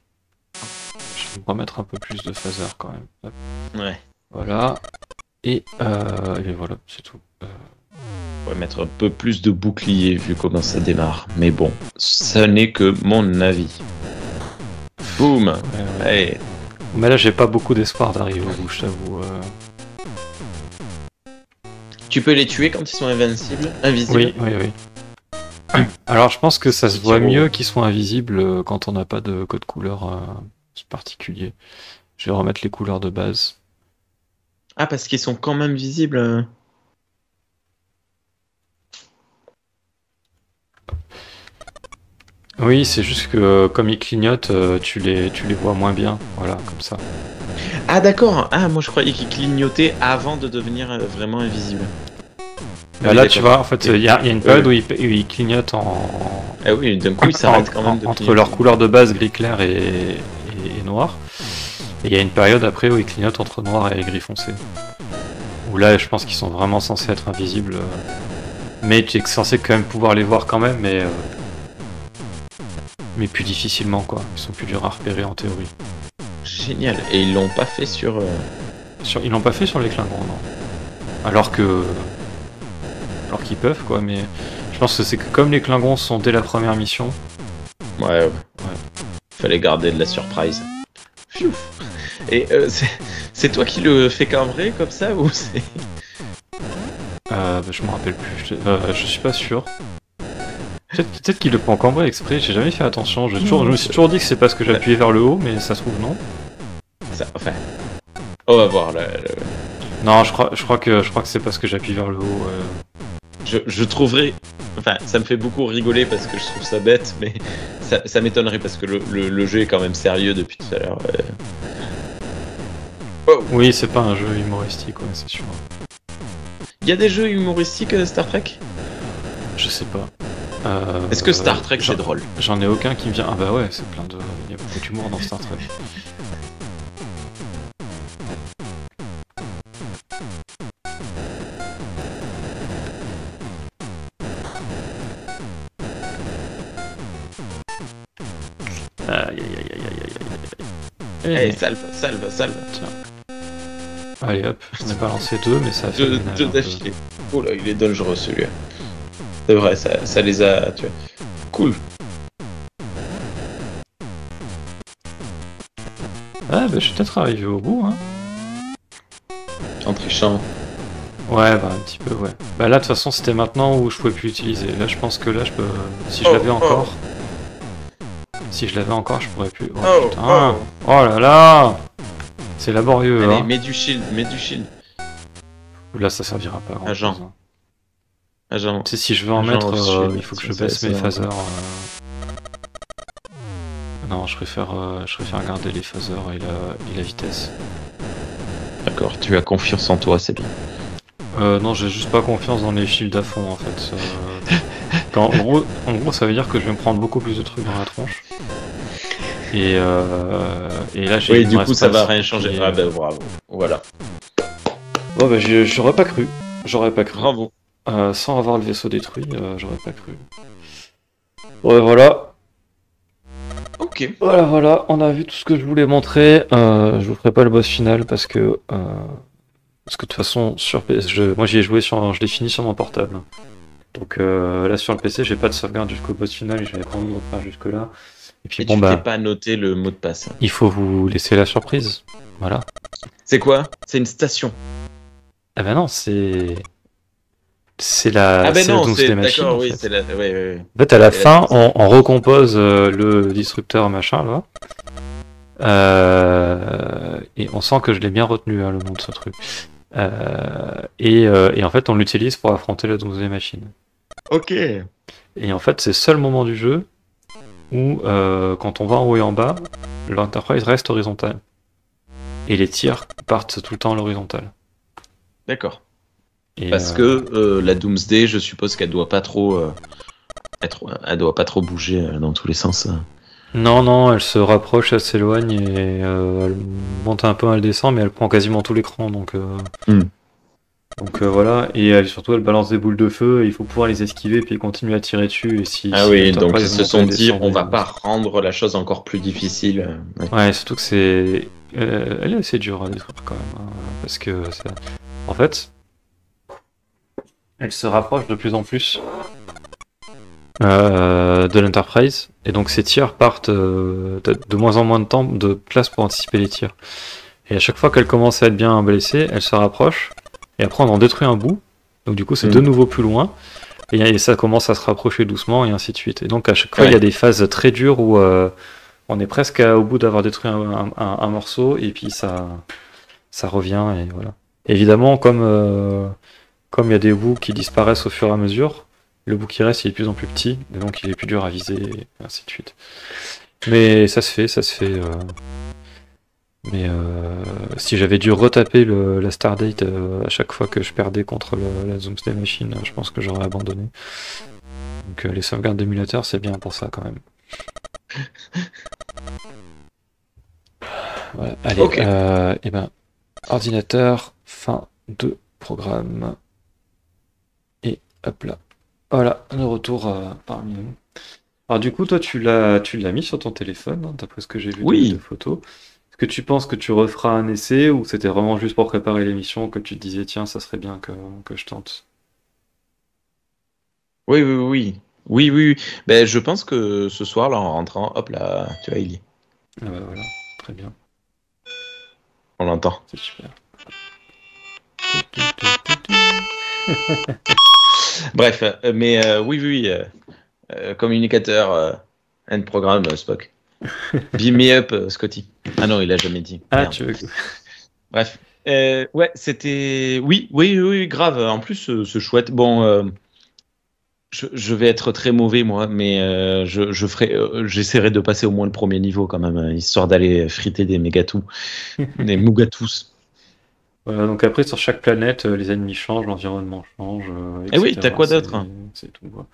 Je vais me remettre un peu plus de phaser quand même. Hop. Ouais. Voilà. Et voilà, c'est tout. On va mettre un peu plus de bouclier vu comment ça démarre. Mais bon, ça n'est que mon avis. Boum. Ouais. Allez. Mais là, j'ai pas beaucoup d'espoir d'arriver au bout, je t'avoue. Tu peux les tuer quand ils sont invisibles? Oui. Alors, je pense que ça se voit mieux qu'ils soient invisibles quand on n'a pas de code couleur particulier. Je vais remettre les couleurs de base. Ah, parce qu'ils sont quand même visibles. Oui, c'est juste que comme ils clignotent, tu les vois moins bien. Voilà, comme ça. Ah, d'accord. Ah, moi je croyais qu'ils clignotaient avant de devenir vraiment invisibles. Bah Oui, là, d'accord. tu vois, en fait, il y a une période où ils clignotent Ah oui, d'un coup ils s'arrêtent quand même de entre clignoter. leurs couleurs de base gris clair et noir. Et il y a une période après où ils clignotent entre noir et gris foncé. Où là, je pense qu'ils sont vraiment censés être invisibles. Mais tu es censé quand même pouvoir les voir quand même, mais plus difficilement, quoi. Ils sont plus durs à repérer en théorie. Génial. Et ils l'ont pas fait sur. Ils l'ont pas fait sur les Klingons, non. Alors qu'ils peuvent, quoi, mais je pense que c'est que comme les Klingons sont dès la première mission. Ouais. Fallait garder de la surprise. Pfiou. Et c'est toi qui le fais cambrer comme ça ou c'est. Bah, je me rappelle plus, je suis pas sûr. Peut-être qu'il le prend cambrer exprès, j'ai jamais fait attention. Je me suis toujours dit que c'est parce que j'appuyais vers le haut, mais ça se trouve non. Enfin. On va voir là. Non, je crois que c'est parce que j'appuie vers le haut. Je trouverais. Enfin, ça me fait beaucoup rigoler parce que je trouve ça bête, mais ça m'étonnerait parce que le jeu est quand même sérieux depuis tout à l'heure. Oh. Oui, c'est pas un jeu humoristique, ouais, c'est sûr. Il y a des jeux humoristiques Star Trek? Je sais pas. Est-ce que Star Trek c'est drôle? J'en ai aucun qui me vient. Ah bah ouais, c'est plein de. Il y a beaucoup d'humour dans Star Trek. Aïe. Allez, salve. Tiens. Allez hop, j'en ai balancé deux, mais ça a fait Deux d'affilée. Oh là, il est dangereux celui-là. C'est vrai, ça les a tués. Cool. Ah bah je suis peut-être arrivé au bout, hein. En trichant. Ouais, bah un petit peu, ouais. Bah là, de toute façon, c'était maintenant où je pouvais plus l'utiliser. Là, je pense que là, je peux... Si je l'avais encore... Si je l'avais encore, je pourrais plus... Oh putain. Oh là là. C'est laborieux, allez, hein. mets du shield. Là, ça servira pas à grand chose. Agent. Tu sais, si je veux en mettre, il faut que je baisse mes phasers. Non, je préfère garder les phasers et la vitesse. D'accord, tu as confiance en toi, c'est bien. Non, j'ai juste pas confiance dans les shields à fond, en fait. En gros, ça veut dire que je vais me prendre beaucoup plus de trucs dans la tronche. Et là, j'ai... Oui, du coup, ça va rien changer. Ah bah bravo, voilà. Bon bah j'aurais pas cru. Bravo. Sans avoir le vaisseau détruit, j'aurais pas cru. Ouais, voilà. Ok. Voilà, on a vu tout ce que je voulais montrer. Je vous ferai pas le boss final parce que de toute façon, sur PC, moi j'y ai joué je l'ai fini sur mon portable. Donc là sur le PC, j'ai pas de sauvegarde jusqu'au boss final et je vais prendre mon faire jusque là. Et puis tu t'es pas noté le mot de passe. Il faut vous laisser la surprise. Voilà. C'est quoi? C'est une station. Ah bah non, c'est la. Ah ben non, c'est machines, d'accord, en oui, fait. c'est la. Ouais. En fait, à la fin, on recompose le destructeur machin là. Et on sent que je l'ai bien retenu, hein, le nom de ce truc. Et en fait, on l'utilise pour affronter la 12e machine. Ok. Et en fait, c'est le seul moment du jeu où, quand on va en haut et en bas, l'Enterprise reste horizontale. Et les tirs partent tout le temps à l'horizontale. D'accord. Parce que la Doomsday, je suppose qu'elle doit pas trop elle doit pas trop bouger dans tous les sens. Non, elle se rapproche, elle s'éloigne et elle monte un peu, elle descend, mais elle prend quasiment tout l'écran, donc voilà. Et surtout, elle balance des boules de feu et il faut pouvoir les esquiver puis continuer à tirer dessus. Et si oui, donc ils se sont dit, on va pas rendre la chose encore plus difficile. Ouais, surtout que c'est, elle est assez dure à détruire quand même, hein, parce que en fait, elle se rapproche de plus en plus de l'Enterprise, et donc ses tirs partent de moins en moins de temps de place pour anticiper les tirs. Et à chaque fois qu'elle commence à être bien blessée, elle se rapproche, et après on en détruit un bout, donc du coup c'est de nouveau plus loin, et ça commence à se rapprocher doucement, et ainsi de suite. Et donc à chaque fois il y a des phases très dures où On est presque au bout d'avoir détruit un morceau, et puis ça revient, et voilà. Évidemment, comme il y a des bouts qui disparaissent au fur et à mesure, le bout qui reste il est de plus en plus petit, et donc il est plus dur à viser, et ainsi de suite. Mais ça se fait, ça se fait. Mais si j'avais dû retaper la Stardate à chaque fois que je perdais contre la Doomsday Machine, je pense que j'aurais abandonné. Donc les sauvegardes d'émulateur, c'est bien pour ça quand même. Voilà. Allez, Ok. et ben, ordinateur, fin de programme. Et hop là. Voilà, de retour parmi nous. Alors du coup, toi, tu l'as mis sur ton téléphone, hein, d'après ce que j'ai vu de Oui. photos. Est-ce que tu penses que tu referas un essai ou c'était vraiment juste pour préparer l'émission que tu te disais, tiens, ça serait bien que je tente? Oui, oui, oui. Oui, oui, oui. Ben, je pense que ce soir, là, en rentrant, hop là, tu vois, il y est. Ah bah voilà, très bien, On l'entend. c'est super. Bref, mais oui, oui, oui. Communicateur and programme, Spock. Beam me up, Scotty. Ah non, il a jamais dit. Ah, Merde. tu veux... Bref. Ouais, c'était. Oui, oui, oui, oui, grave. En plus, ce chouette. Bon, je vais être très mauvais, moi, mais j'essaierai de passer au moins le premier niveau quand même, histoire d'aller friter des mégatous, des mougatous. Voilà, donc après, sur chaque planète, les ennemis changent, l'environnement change, Et oui, t'as etc. quoi C'est, d'autre, hein? c'est tout. Voilà.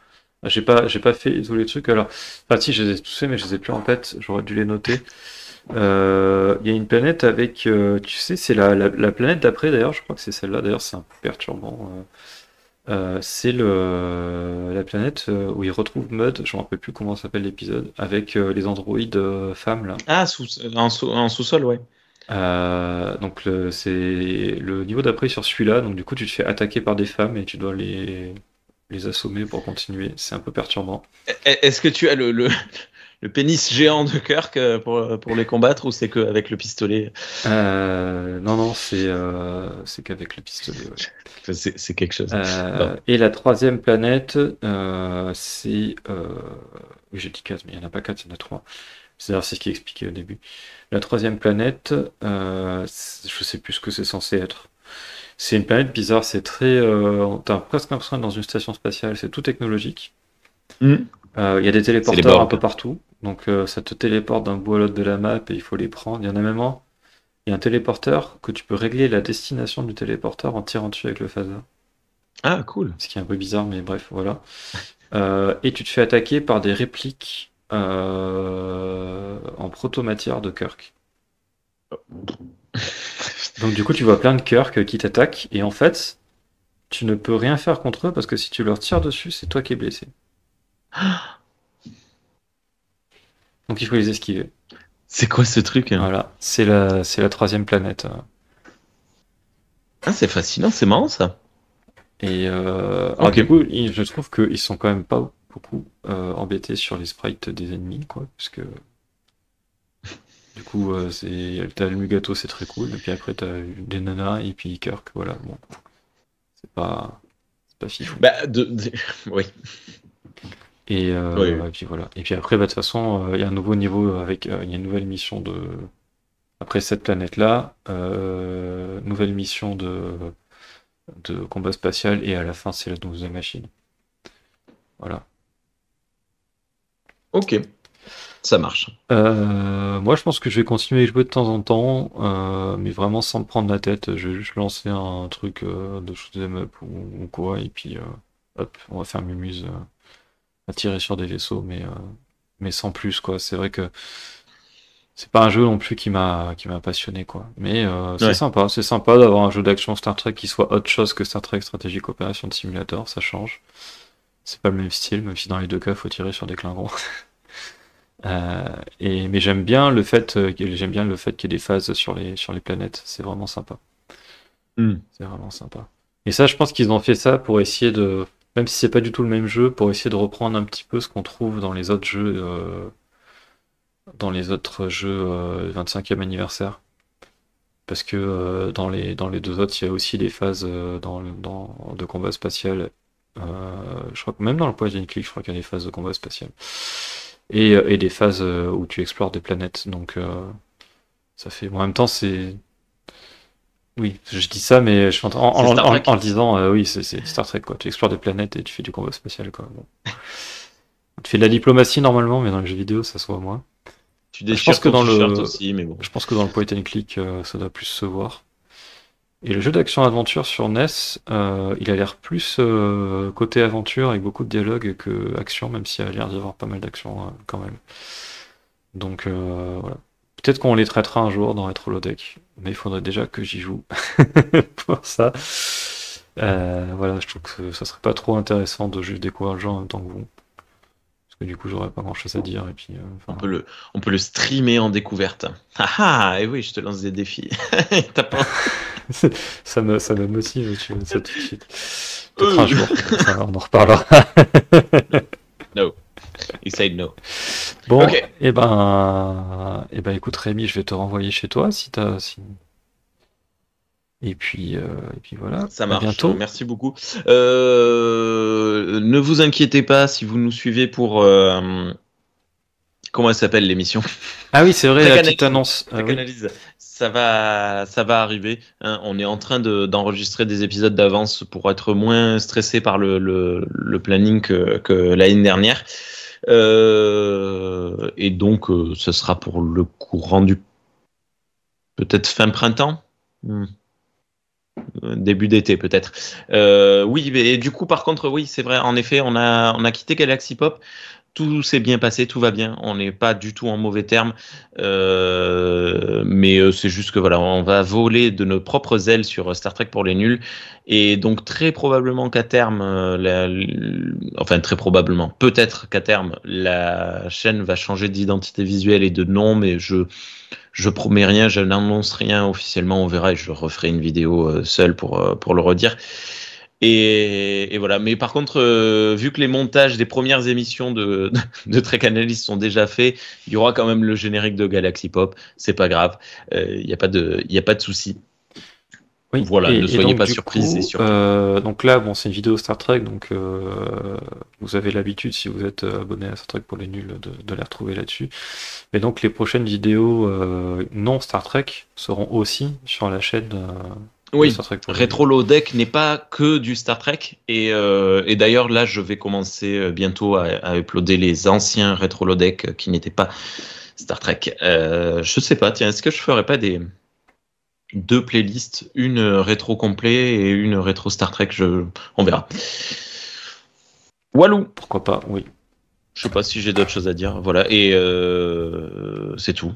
Ah, j'ai pas fait tous les trucs. Alors, enfin, si, je les ai tous faits, mais je les ai plus en tête. J'aurais dû les noter. Il y a une planète avec, tu sais, c'est la planète d'après d'ailleurs, je crois que c'est celle-là, d'ailleurs c'est un peu perturbant. C'est la planète où ils retrouvent Mud, je me rappelle plus comment s'appelle l'épisode, avec les androïdes femmes là. Ah, en sous-sol, ouais. Donc c'est le niveau d'après sur celui-là, donc du coup tu te fais attaquer par des femmes et tu dois les assommer pour continuer, c'est un peu perturbant. Est-ce que tu as le pénis géant de Kirk pour les combattre ou c'est que avec le pistolet? Non, non, c'est qu'avec le pistolet, ouais. Enfin, c'est quelque chose. Bon. Et la troisième planète, c'est... Oui, j'ai dit 4, mais il n'y en a pas 4, il y en a 3. C'est ce qui est expliqué au début. La troisième planète, je sais plus ce que c'est censé être. C'est une planète bizarre, c'est très... T'as presque l'impression d'être dans une station spatiale, c'est tout technologique. Hmm. Il y a des C'est les téléporteurs un peu Borg. partout, donc ça te téléporte d'un bout à l'autre de la map et il faut les prendre. Il y en a même un, il y a un téléporteur que tu peux régler la destination du téléporteur en tirant dessus avec le phaser. Ah, cool. Ce qui est un peu bizarre, mais bref, voilà. Et tu te fais attaquer par des répliques en protomatière de Kirk. Donc du coup, tu vois plein de Kirk qui t'attaquent, et en fait, tu ne peux rien faire contre eux parce que si tu leur tires dessus, c'est toi qui es blessé. Donc il faut les esquiver. C'est quoi ce truc, hein? Voilà, c'est la troisième planète. Ah, c'est fascinant, c'est marrant ça. Et alors Ok. du coup, je trouve qu'ils sont quand même pas beaucoup embêtés sur les sprites des ennemis, quoi, parce que du coup, t'as le Mugato, c'est très cool, et puis après t'as des nanas et puis Kirk, voilà, bon, c'est pas fifou. Bah, oui. Oui, oui. Et puis voilà. Et puis après, bah, de toute façon, il y a un nouveau niveau avec, il y a une nouvelle mission après cette planète-là, nouvelle mission de combat spatial, et à la fin, c'est la deuxième machine. Voilà. Ok, ça marche. Moi, je pense que je vais continuer à y jouer de temps en temps, mais vraiment sans me prendre la tête. Je vais juste lancer un truc de shoot'em up ou quoi, et puis hop, on va faire Mumuse à tirer sur des vaisseaux, mais sans plus, quoi. C'est vrai que c'est pas un jeu non plus qui m'a passionné, quoi. Mais Ouais. c'est sympa d'avoir un jeu d'action Star Trek qui soit autre chose que Star Trek Strategic Operation Simulator, ça change. C'est pas le même style, même si dans les deux cas, faut tirer sur des Klingons. Mais j'aime bien le fait qu'il y ait des phases sur les planètes. C'est vraiment sympa. Hmm. C'est vraiment sympa. Et ça, je pense qu'ils ont fait ça pour essayer de, même si c'est pas du tout le même jeu, pour essayer de reprendre un petit peu ce qu'on trouve dans les autres jeux 25e anniversaire. Parce que dans les deux autres, il y a aussi des phases de combat spatial. Je crois que même dans le Point and Click, je crois qu'il y a des phases de combat spatial. et des phases où tu explores des planètes. Donc ça fait. Bon, en même temps, c'est. Oui, je dis ça, mais je suis en le disant, oui, c'est Star Trek, quoi. Tu explores des planètes et tu fais du combat spatial, quoi. Bon. Tu fais de la diplomatie normalement, mais dans les jeux vidéo, ça se voit moins. Tu déchires ton t-shirt aussi, mais bon. Je pense que dans le point and click, ça doit plus se voir. Et le jeu d'action-aventure sur NES, il a l'air plus côté aventure avec beaucoup de dialogue que action, même s'il a l'air d'y avoir pas mal d'action quand même. Donc voilà. Peut-être qu'on les traitera un jour dans Retro Lodeck, mais il faudrait déjà que j'y joue pour ça. Voilà, je trouve que ça serait pas trop intéressant de juste découvrir le jeu en même temps que vous. Parce que du coup, j'aurais pas grand-chose à dire. Et puis, on peut le streamer en découverte. Et oui, je te lance des défis. T'as pas... ça me motive, tu vois, ça tout de suite. Peut-être un jour, ça, on en reparlera. No. You said no. Bon, okay. Et ben, écoute Rémi, je vais te renvoyer chez toi si t'as. Et puis voilà. Ça marche. À bientôt. Merci beaucoup. Ne vous inquiétez pas si vous nous suivez pour. Comment elle s'appelle l'émission? Ah oui, c'est vrai, la petite annonce. Oui. Ça va arriver. Hein. On est en train d'enregistrer des épisodes d'avance pour être moins stressé par le planning que l'année dernière. Et donc, ce sera pour le courant du peut-être fin printemps, début d'été peut-être. Oui, mais du coup, par contre, oui, c'est vrai. En effet, on a quitté Galaxy Pop. Tout s'est bien passé, tout va bien. On n'est pas du tout en mauvais termes, mais c'est juste que voilà, on va voler de nos propres ailes sur Star Trek pour les nuls, et donc très probablement qu'à terme, enfin très probablement, peut-être qu'à terme, la chaîne va changer d'identité visuelle et de nom, mais je promets rien, je n'annonce rien officiellement. On verra et je referai une vidéo seule pour le redire. Et voilà. Mais par contre, vu que les montages des premières émissions de Trek Analyst sont déjà faits, il y aura quand même le générique de Galaxy Pop. C'est pas grave. Il n'y a pas de souci. Oui, voilà, ne soyez pas surpris. Donc là, bon, c'est une vidéo Star Trek, donc vous avez l'habitude, si vous êtes abonné à Star Trek pour les nuls, de les retrouver là-dessus. Mais donc les prochaines vidéos non Star Trek seront aussi sur la chaîne. Oui, Retro Lodeck n'est pas que du Star Trek, et d'ailleurs là je vais commencer bientôt à uploader les anciens Retro Lodeck qui n'étaient pas Star Trek. Je sais pas, tiens, est-ce que je ferais pas deux playlists, une rétro complet et une rétro Star Trek, on verra. Walou. Pourquoi pas, oui. Je sais pas si j'ai d'autres choses à dire, voilà, et c'est tout.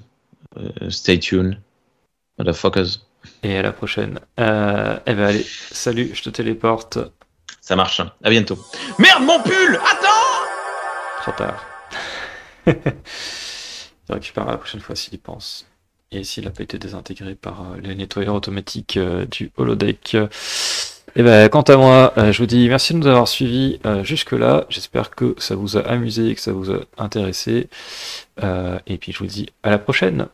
Stay tuned, motherfuckers. Et à la prochaine. Eh ben allez, salut, je te téléporte. Ça marche, à bientôt. Merde, mon pull! Attends! Trop tard. Il récupérera la prochaine fois s'il y pense. Et s'il n'a pas été désintégré par les nettoyeurs automatiques du holodeck. Et ben quant à moi, je vous dis merci de nous avoir suivis jusque-là. J'espère que ça vous a amusé et que ça vous a intéressé. Et puis je vous dis à la prochaine.